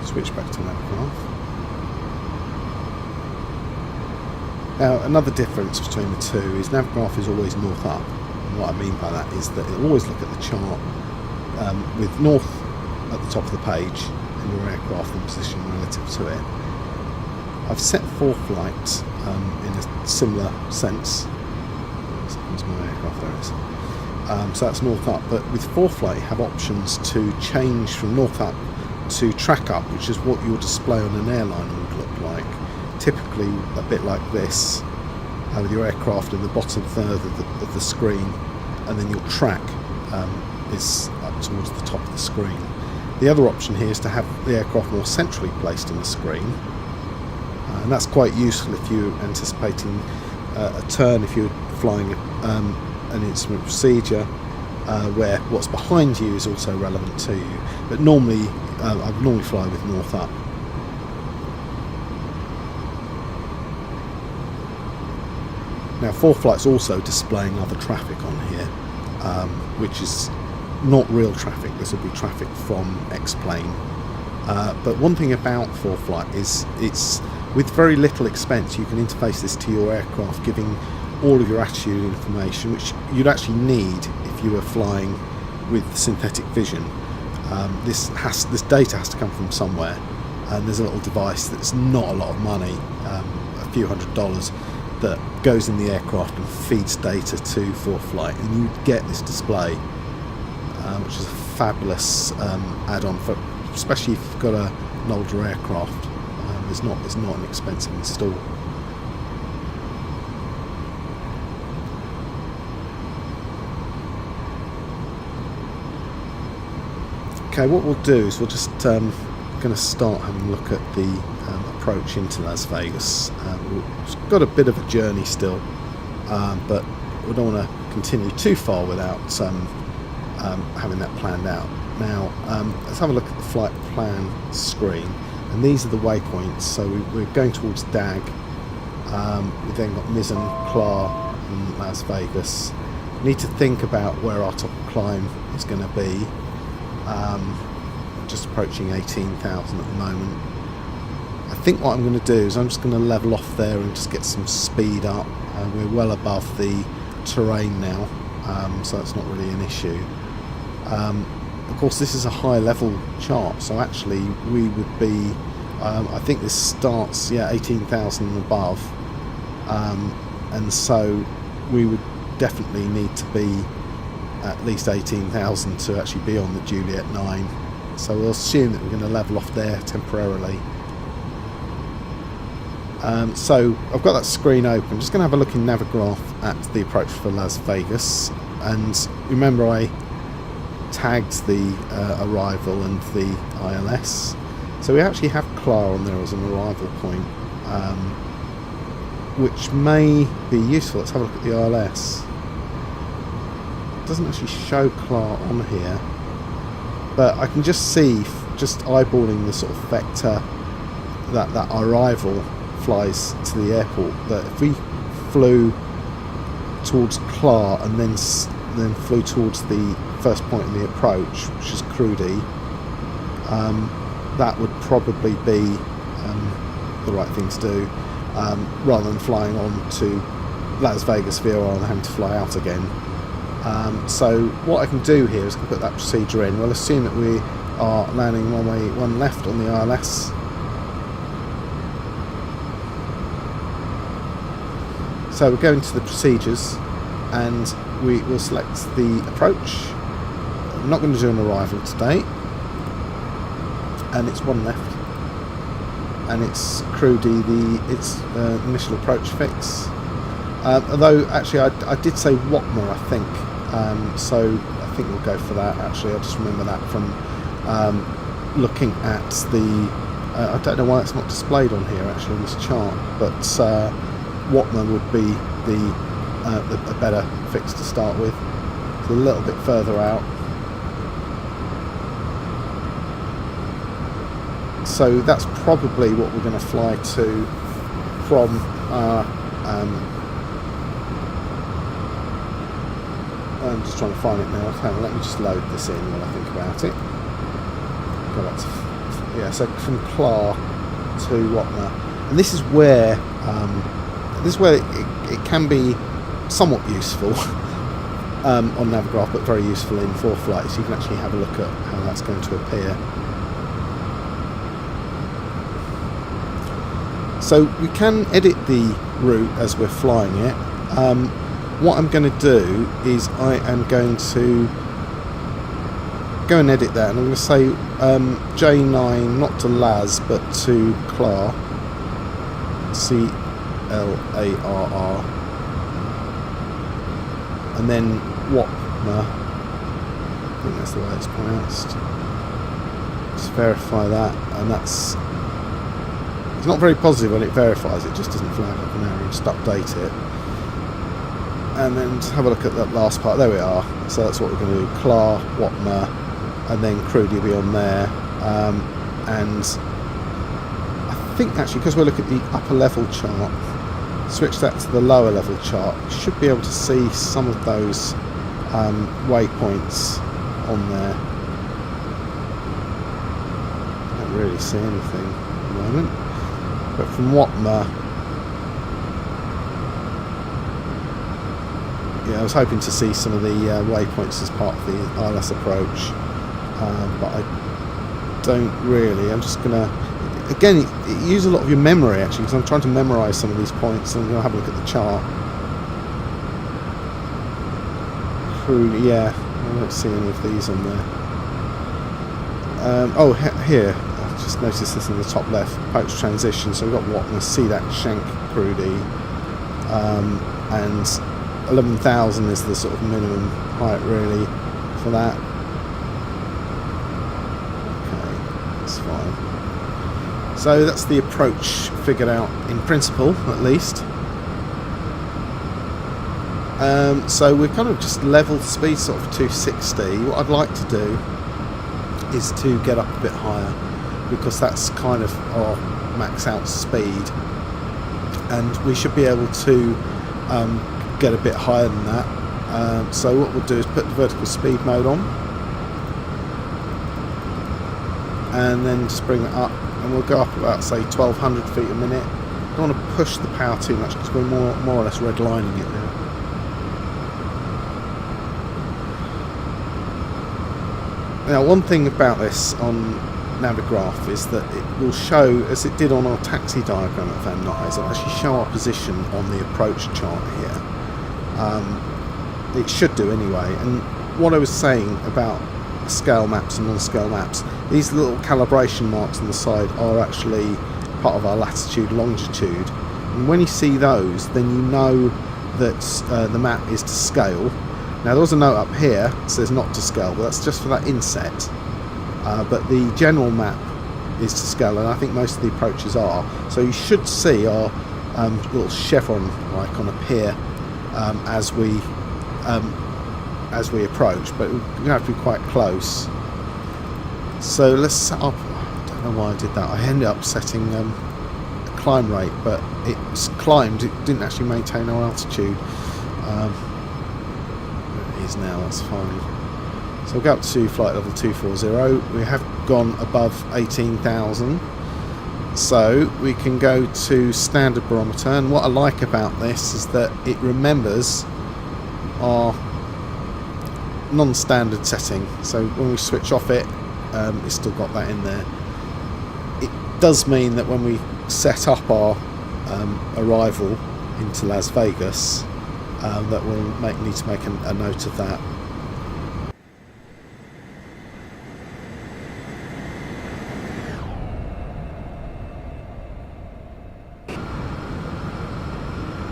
Switch back to Navigraph. Now, another difference between the two is Navigraph is always north up. And what I mean by that is that it'll always look at the chart with north at the top of the page and your aircraft in position relative to it. I've set Foreflight in a similar sense. There's my aircraft, there it is. So that's north up, but with Foreflight you have options to change from north up to track up, which is what your display on an airline would look like. Typically a bit like this, with your aircraft in the bottom third of the screen, and then your track is up towards the top of the screen. The other option here is to have the aircraft more centrally placed in the screen, and that's quite useful if you're anticipating a turn, if you're flying an instrument procedure where what's behind you is also relevant to you. But normally I would normally fly with north up. Now Foreflight's also displaying other traffic on here, which is not real traffic. This will be traffic from X-plane. But one thing about Foreflight is it's with very little expense you can interface this to your aircraft, giving all of your attitude information, which you'd actually need if you were flying with synthetic vision. This data has to come from somewhere, and there's a little device that's not a lot of money, a few $100s, that goes in the aircraft and feeds data to Foreflight, and you get this display, which is a fabulous add-on for, especially if you've got an older aircraft. It's not an expensive install. Okay, what we'll do is we'll just going to start having a look at the approach into Las Vegas. We've got a bit of a journey still, but we don't want to continue too far without having that planned out. Now, let's have a look at the flight plan screen, and these are the waypoints. So we're going towards DAG. We've then got Mizzen, Clar, and Las Vegas. We need to think about where our top climb is going to be. Just approaching 18,000 at the moment. I think what I'm going to do is I'm just going to level off there and just get some speed up. We're well above the terrain now, so that's not really an issue. Of course, this is a high level chart, so actually we would be, I think this starts 18,000 and above, and so we would definitely need to be at least 18,000 to actually be on the Juliet 9. So we'll assume that we're going to level off there temporarily. So I've got that screen open. I'm just going to have a look in Navigraph at the approach for Las Vegas, and remember I tagged the arrival and the ILS, so we actually have Clar on there as an arrival point, which may be useful. Let's have a look at the ILS. It doesn't actually show Clar on here, but I can just see, just eyeballing the sort of vector that arrival flies to the airport, that if we flew towards Clar and then flew towards the first point in the approach, which is Crudy, that would probably be the right thing to do, rather than flying on to Las Vegas VOR and having to fly out again. So what I can do here is I can put that procedure in. We'll assume that we are landing one way, one left on the ILS. So we'll go into the procedures and we will select the approach. I'm not going to do an arrival today, and it's one left, and it's Crudy, its initial approach fix. Although actually I did say Watmer, I think, so I think we'll go for that. Actually, I just remember that from looking at the I don't know why it's not displayed on here actually on this chart, but Watmer would be the better fix to start with. It's a little bit further out, so that's probably what we're going to fly to from our I'm just trying to find it now. Hang on, let me just load this in while I think about it. Go back to, so from Clar to Watmer, and this is where it can be somewhat useful on Navigraph, but very useful in Foreflight, so you can actually have a look at how that's going to appear. So we can edit the route as we're flying it. What I'm going to do is I am going to go and edit that, and I'm going to say J9 not to Laz but to Clar, CLARR, and then Watmer, I think that's the way it's pronounced. Just verify that, and it's not very positive when it verifies, it just doesn't flag up an error. Just update it, and then just have a look at that last part. There we are. So that's what we're going to do. Clar, Watmer, and then Crudy will be on there. And I think actually, because we're looking at the upper level chart, switch that to the lower level chart. You should be able to see some of those waypoints on there. I don't really see anything at the moment. But from Watmer, I was hoping to see some of the waypoints as part of the ILS approach, but I don't really. I'm just going to, again, it uses a lot of your memory actually, because I'm trying to memorise some of these points, and I'm going to have a look at the chart. I don't see any of these on there. Here, I just noticed this in the top left, approach transition, so we've got Watmer, see that shank Crudy, and 11,000 is the sort of minimum height really for that. that's fine. So that's the approach figured out in principle, at least. So we're kind of just level speed, sort of 260. What I'd like to do is to get up a bit higher, because that's kind of our max out speed, and we should be able to get a bit higher than that. So what we'll do is put the vertical speed mode on, and then just bring it up, and we'll go up about, say, 1200 feet a minute. Don't want to push the power too much, because we're more or less redlining it now. Now, one thing about this on Navigraph is that it will show, as it did on our taxi diagram at Van Nuys, it'll actually show our position on the approach chart here. It should do anyway. And what I was saying about scale maps and non-scale maps, these little calibration marks on the side are actually part of our latitude, longitude. And when you see those, then you know that the map is to scale. Now, there was a note up here that says not to scale, but that's just for that inset. But the general map is to scale, and I think most of the approaches are. So you should see our little chevron icon appear as we approach, but we're going to have to be quite close. So let's set up. I don't know why I did that. I ended up setting a climb rate, but it's climbed. It didn't actually maintain our altitude. Now, that's fine. So we'll go up to flight level 240. We have gone above 18,000, so we can go to standard barometer. And what I like about this is that it remembers our non-standard setting, so when we switch off it, it's still got that in there. It does mean that when we set up our arrival into Las Vegas, that we'll need to make a note of that.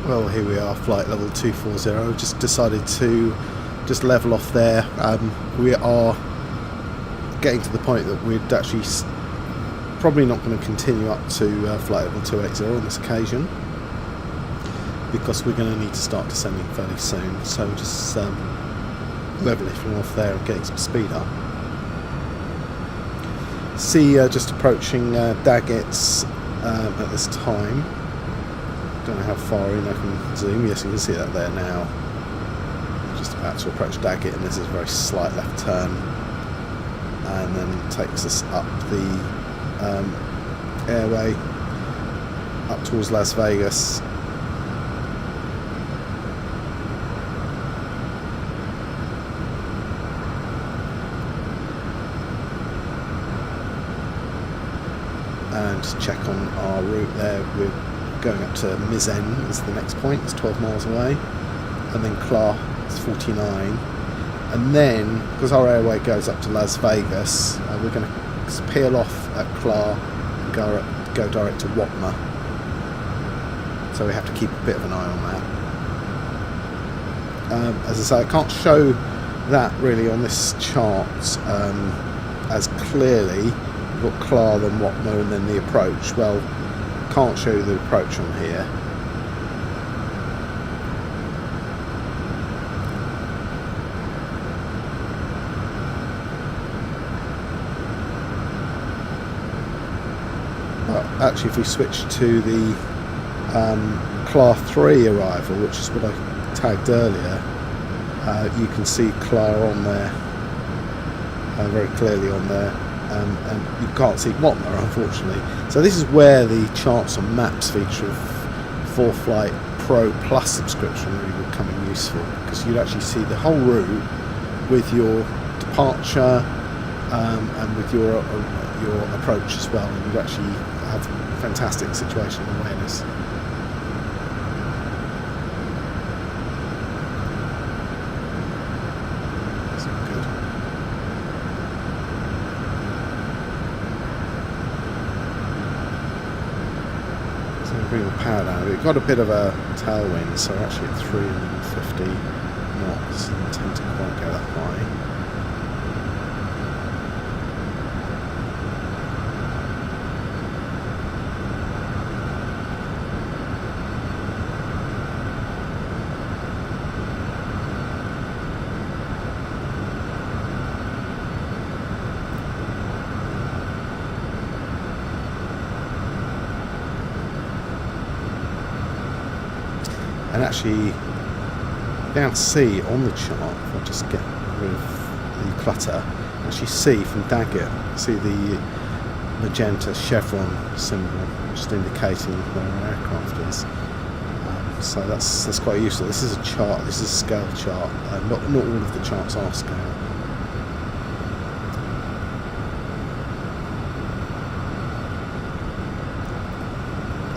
Well, here we are, flight level 240. Just decided to just level off there. We are getting to the point that we're actually probably not going to continue up to flight level 280 on this occasion, because we're going to need to start descending fairly soon. So just leveling off there and getting some speed up. See, just approaching Daggett's at this time. Don't know how far in I can zoom. Yes, you can see that there now. Just about to approach Daggett, and this is a very slight left turn, and then takes us up the airway up towards Las Vegas. And just check on our route there. We're going up to Mizen is the next point. It's 12 miles away, and then Clark is 49, and then because our airway goes up to Las Vegas, we're going to peel off at Clark and go direct to Watmer. So we have to keep a bit of an eye on that. As I say, I can't show that really on this chart as clearly. We've got Clark, then Watmer, and then the approach. Well, can't show you the approach on here. But actually, if we switch to the Clark 3 arrival, which is what I tagged earlier, you can see Clark on there, very clearly on there. And you can't see Watmer, unfortunately. So this is where the charts and maps feature of Foreflight Pro Plus subscription really would come in useful, because you'd actually see the whole route with your departure and with your approach as well, and you'd actually have fantastic situational awareness. Bring the power down. We've got a bit of a tailwind, so we're actually at 350 knots and tend to quite go that high. And actually, you can see on the chart, if I just get rid of the clutter, actually see from Daggett, see the magenta chevron symbol, just indicating where our aircraft is. So that's quite useful. This is a chart. This is a scale chart. Not all of the charts are scale.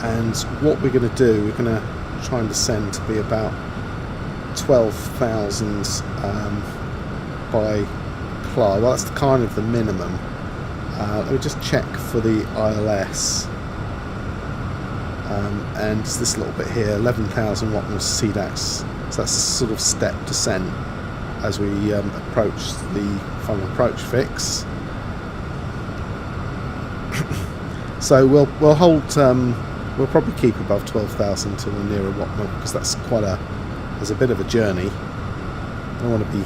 And what we're going to do, we're going to try and descend to be about 12,000 by Clark. Well, that's kind of the minimum. Let me just check for the ILS. And it's this little bit here, 11,000 watt CDAX. So that's a sort of step descent as we approach the final approach fix. So we'll hold. We'll probably keep above 12,000 till we're nearer Watmer, because that's there's a bit of a journey. I don't want to be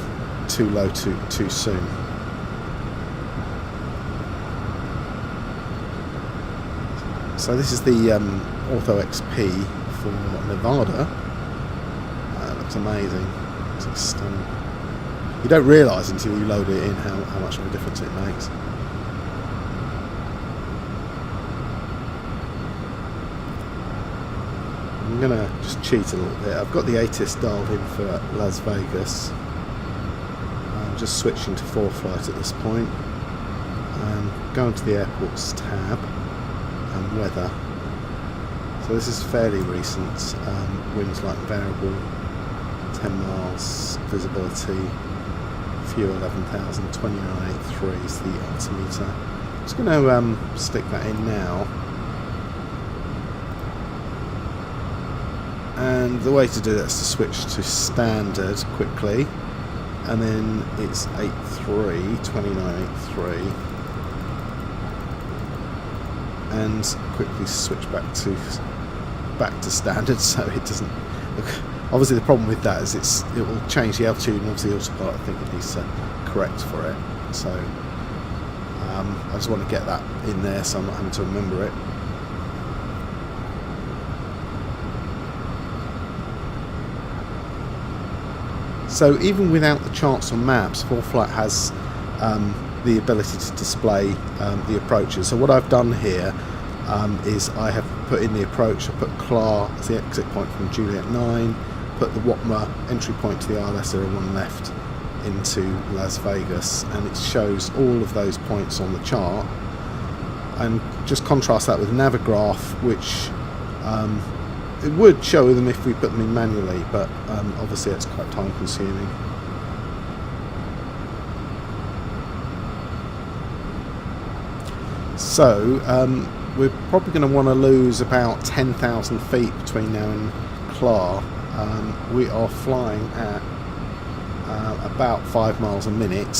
too low too soon. So this is the Ortho XP for Nevada. It looks amazing. It's stunning. You don't realise until you load it in how much of a difference it makes. I'm going to just cheat a little bit. I've got the ATIS dialed in for Las Vegas. I'm just switching to Foreflight at this point. Going to the airports tab and weather. So this is fairly recent. Winds light and variable, 10 miles, visibility, fuel 11,000, 29.83 is the altimeter. I'm just going to stick that in now. And the way to do that is to switch to standard quickly, and then it's 29.83, and quickly switch back to standard, so it doesn't look. Obviously the problem with that is it will change the altitude, and obviously autopilot I think it needs to correct for it, so I just want to get that in there so I'm not having to remember it. So even without the charts or maps, Foreflight has the ability to display the approaches. So what I've done here is I have put in the approach. I put CLAR as the exit point from Juliet 9, put the Watmer entry point to the ILS 01 left into Las Vegas, and it shows all of those points on the chart. And just contrast that with Navigraph, which it would show them if we put them in manually, but obviously it's quite time consuming. So we're probably going to want to lose about 10,000 feet between now and Clar. We are flying at about 5 miles a minute,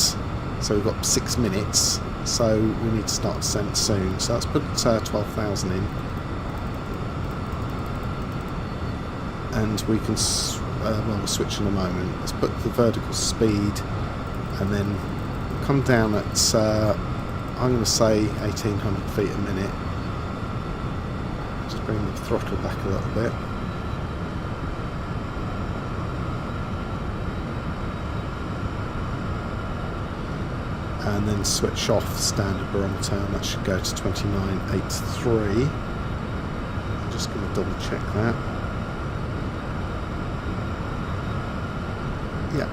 so we've got 6 minutes, so we need to start descent soon. So let's put 12,000 in. And we can, we'll switch in a moment. Let's put the vertical speed and then come down at, I'm going to say 1,800 feet a minute. Just bring the throttle back a little bit. And then switch off standard barometer, and that should go to 29.83. I'm just going to double check that. Yeah.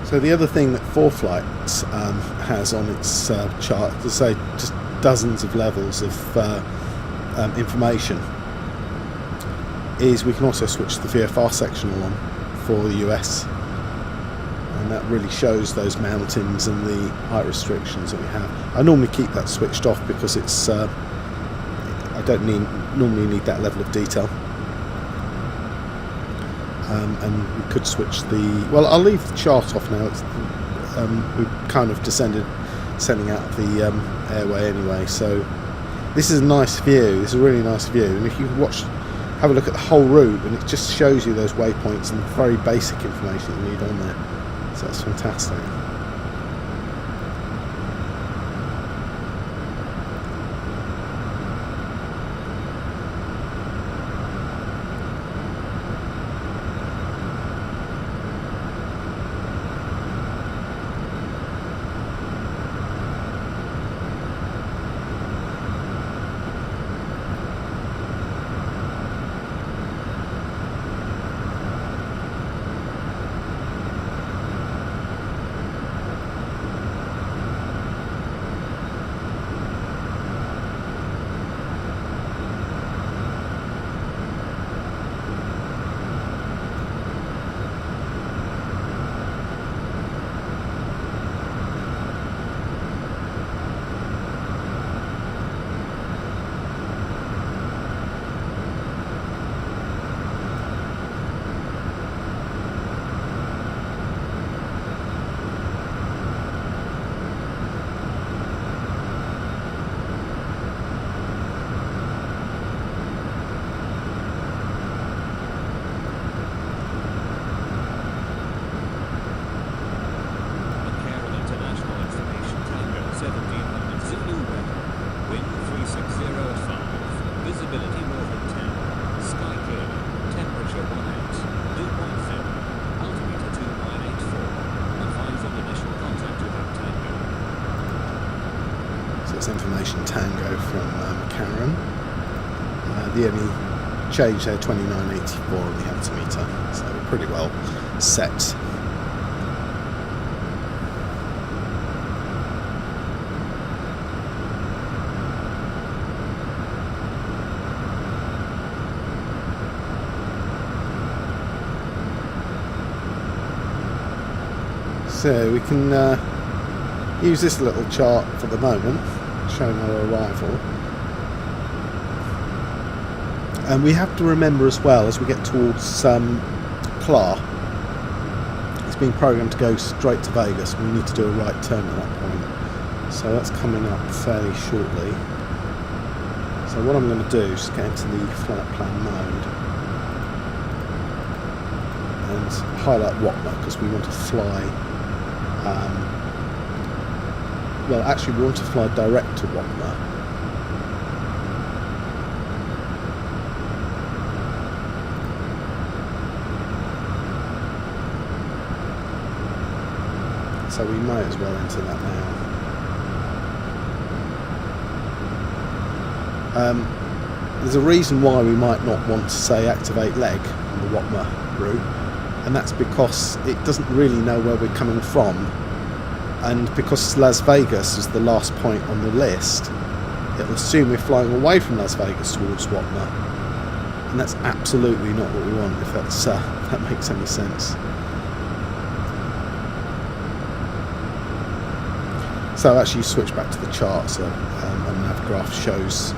So the other thing that Foreflight has on its chart, to say just dozens of levels of information, is we can also switch the VFR sectional on for the US, and that really shows those mountains and the height restrictions that we have. I normally keep that switched off because it's I don't normally need that level of detail. and we could switch the... Well, I'll leave the chart off now. It's, we've kind of descending out of the airway anyway, so this is a nice view. This is a really nice view, and if you have a look at the whole route, and it just shows you those waypoints and very basic information you need on there, so that's fantastic. Information Tango from McCarren. The only change there, 2984 on the altimeter, so we're pretty well set. So we can use this little chart for the moment, showing our arrival. And we have to remember as well, as we get towards Clar, it's been programmed to go straight to Vegas, and we need to do a right turn at that point. So that's coming up fairly shortly. So what I'm going to do is get into the flight plan mode and highlight Watmer, because we want to fly well, actually we want to fly direct to Watmer. So we might as well enter that now. There's a reason why we might not want to say activate leg on the Watmer route, and that's because it doesn't really know where we're coming from. And because Las Vegas is the last point on the list, it'll assume we're flying away from Las Vegas towards Watmer, and that's absolutely not what we want, if that makes any sense. So actually you switch back to the chart, so a Navigraph shows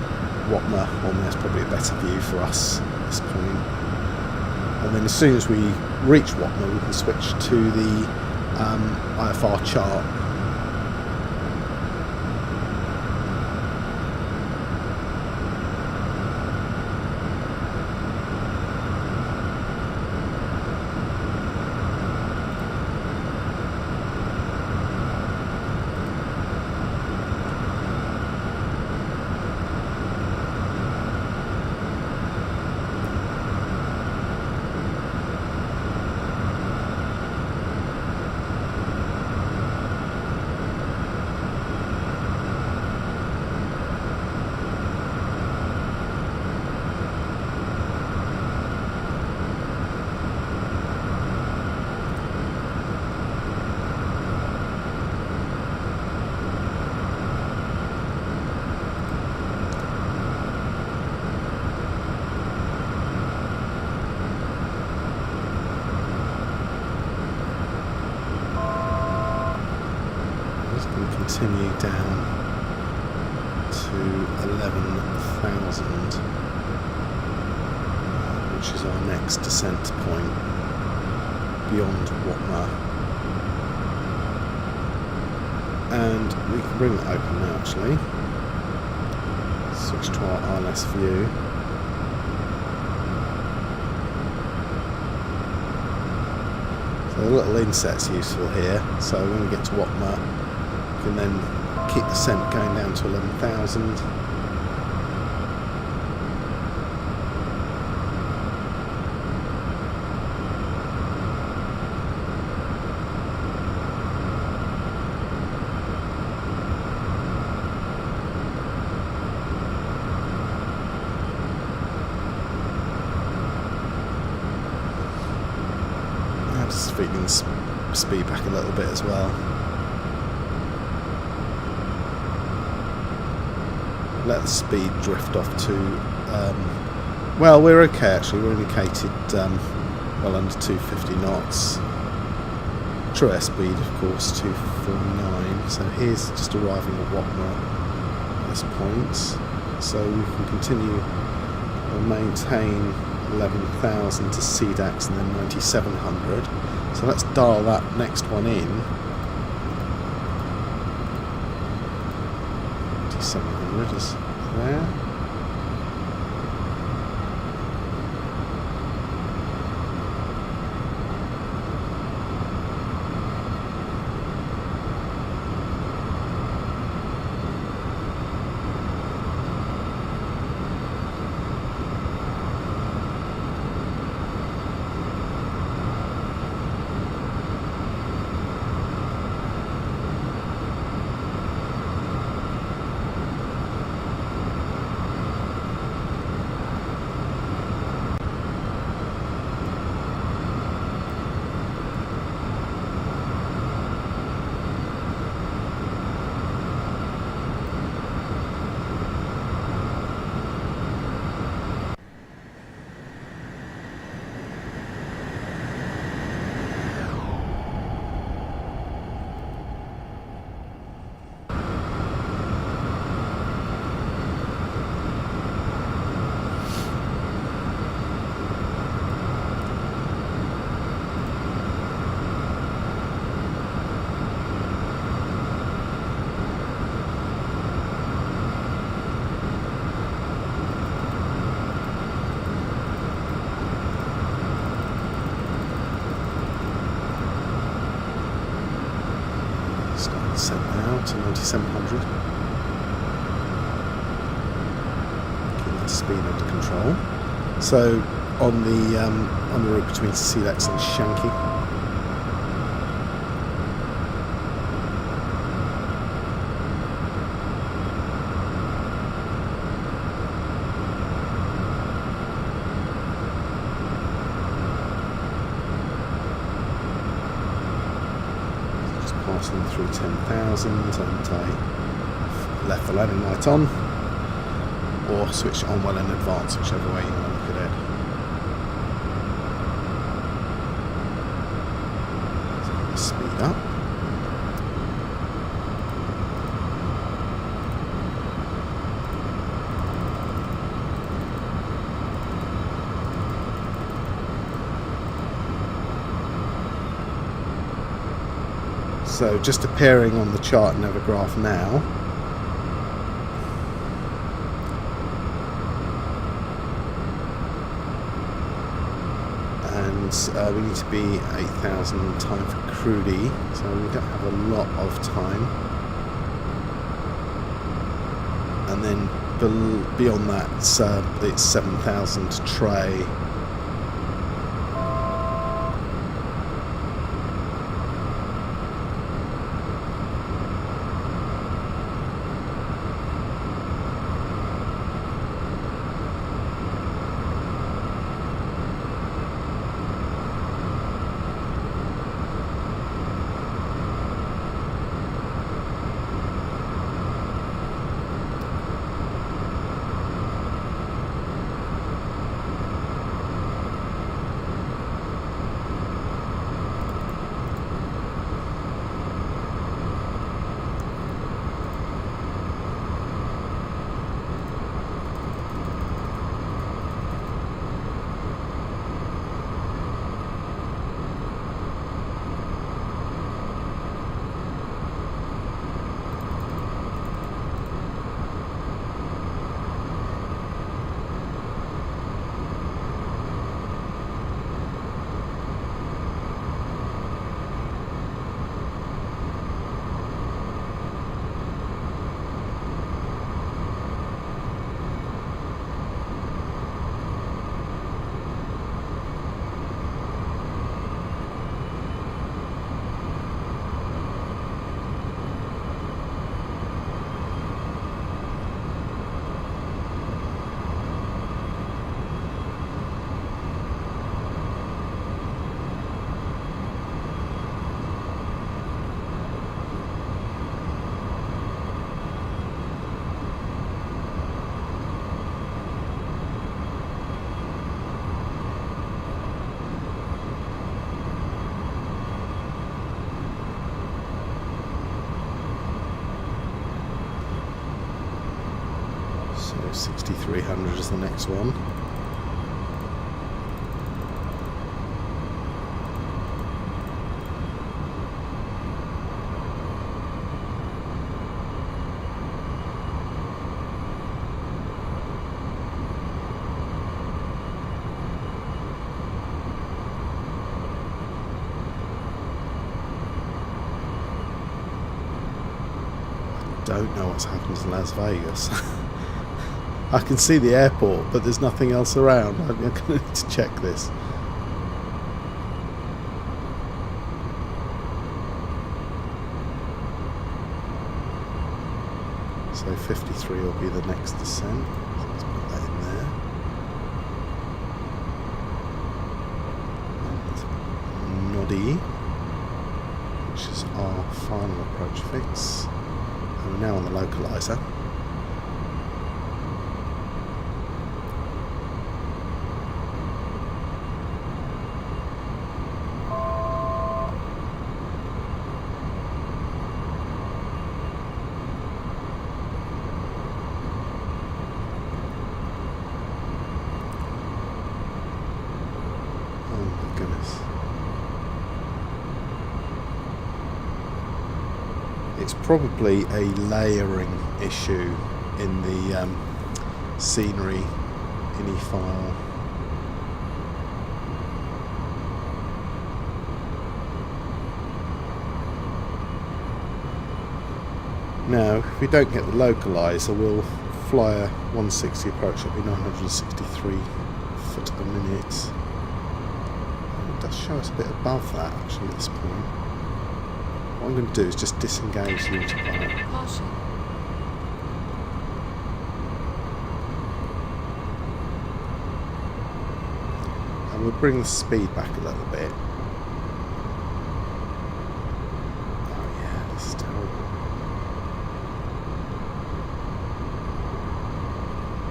Watmer on there. It's probably a better view for us at this point. And then as soon as we reach Watmer, we can switch to the IFR chart. Continue down to 11,000, which is our next descent point. beyond Watmer. And we can bring that open now actually. Switch to our RLS view. So the little inset's useful here, so when we get to Watmer we can then keep the scent going down to 11,000. Just feeding the speed back a little bit as well. Let the speed drift off to well, we're okay actually, we're indicated well under 250 knots. True airspeed of course 249, so here's just arriving at Watmer at this point, so we can continue and maintain 11,000 to CDAX and then 9,700. So let's dial that next one in. 9,700 is there. Set now to 9,700. Keep that speed under control. So on the route between Sealex and Shanky. Passing through 10,000 and I left the landing light on or switch it on well in advance, whichever way you want to look at it. So speed up. So just appearing on the chart Navigraph now. And we need to be 8,000 time for Crudy, so we don't have a lot of time. And then beyond that, it's 7,000 to Tray. So 6300 is the next one. Don't know what's happened to Las Vegas. I can see the airport, but there's nothing else around. I'm going to need to check this. So 53 will be the next descent. So let's put that in there. And Nuys, which is our final approach fix. And we're now on the localizer. Oh my goodness. It's probably a layering issue in the scenery ini file. Now, if we don't get the localizer, we'll fly a 160 approach. That'll be 963 foot a minute. It does show us a bit above that actually at this point. What I'm going to do is just disengage the autopilot. Caution. And we'll bring the speed back a little bit. Oh yeah, this is terrible.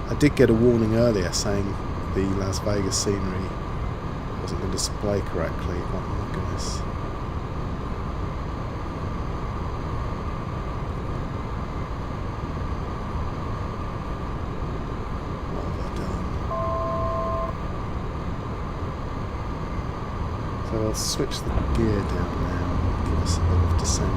I did get a warning earlier saying the Las Vegas scenery wasn't going to display correctly, but oh my goodness. So I'll switch the gear down now and give us a bit of descent.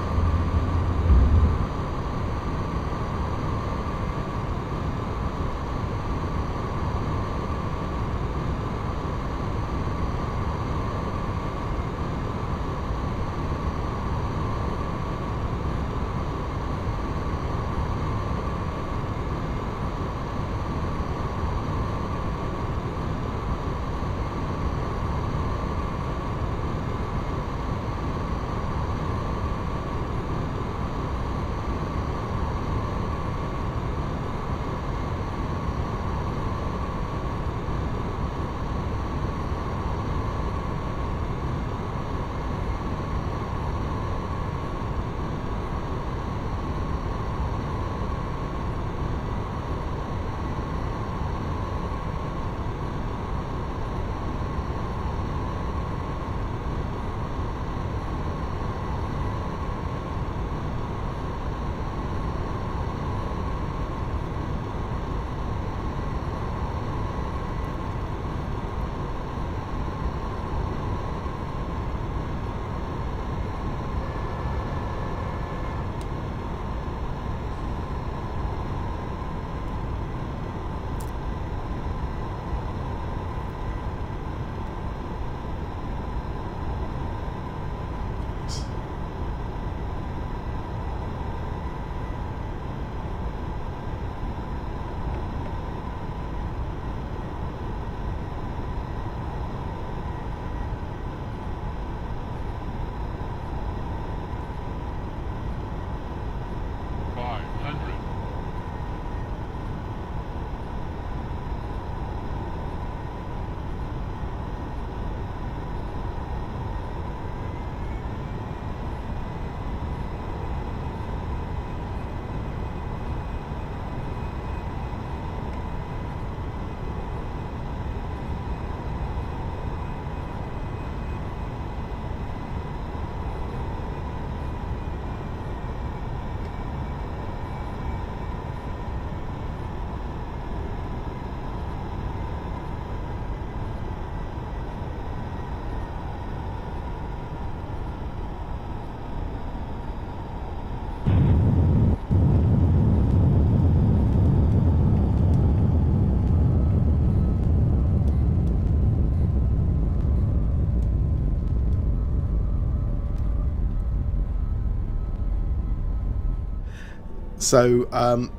So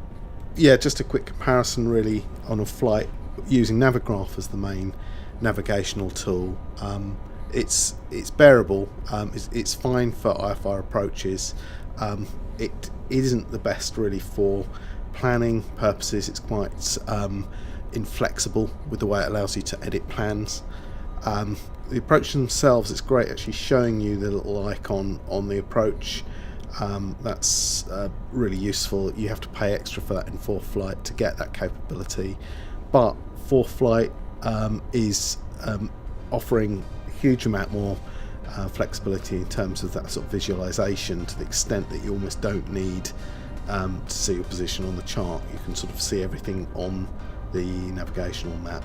yeah, just a quick comparison really on a flight using Navigraph as the main navigational tool. It's bearable. It's fine for IFR approaches. It isn't the best really for planning purposes. It's quite inflexible with the way it allows you to edit plans. The approach themselves, it's great actually showing you the little icon on the approach. That's really useful. You have to pay extra for that in Foreflight to get that capability, but Foreflight is offering a huge amount more flexibility in terms of that sort of visualization, to the extent that you almost don't need to see your position on the chart. You can sort of see everything on the navigational map.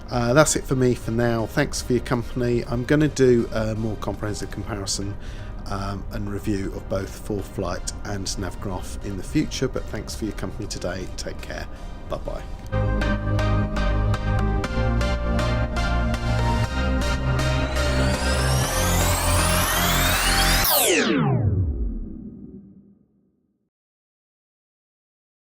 That's it for me for now. Thanks for your company. I'm going to do a more comprehensive comparison and review of both Foreflight and Navigraph in the future, but thanks for your company today. Take care. Bye bye.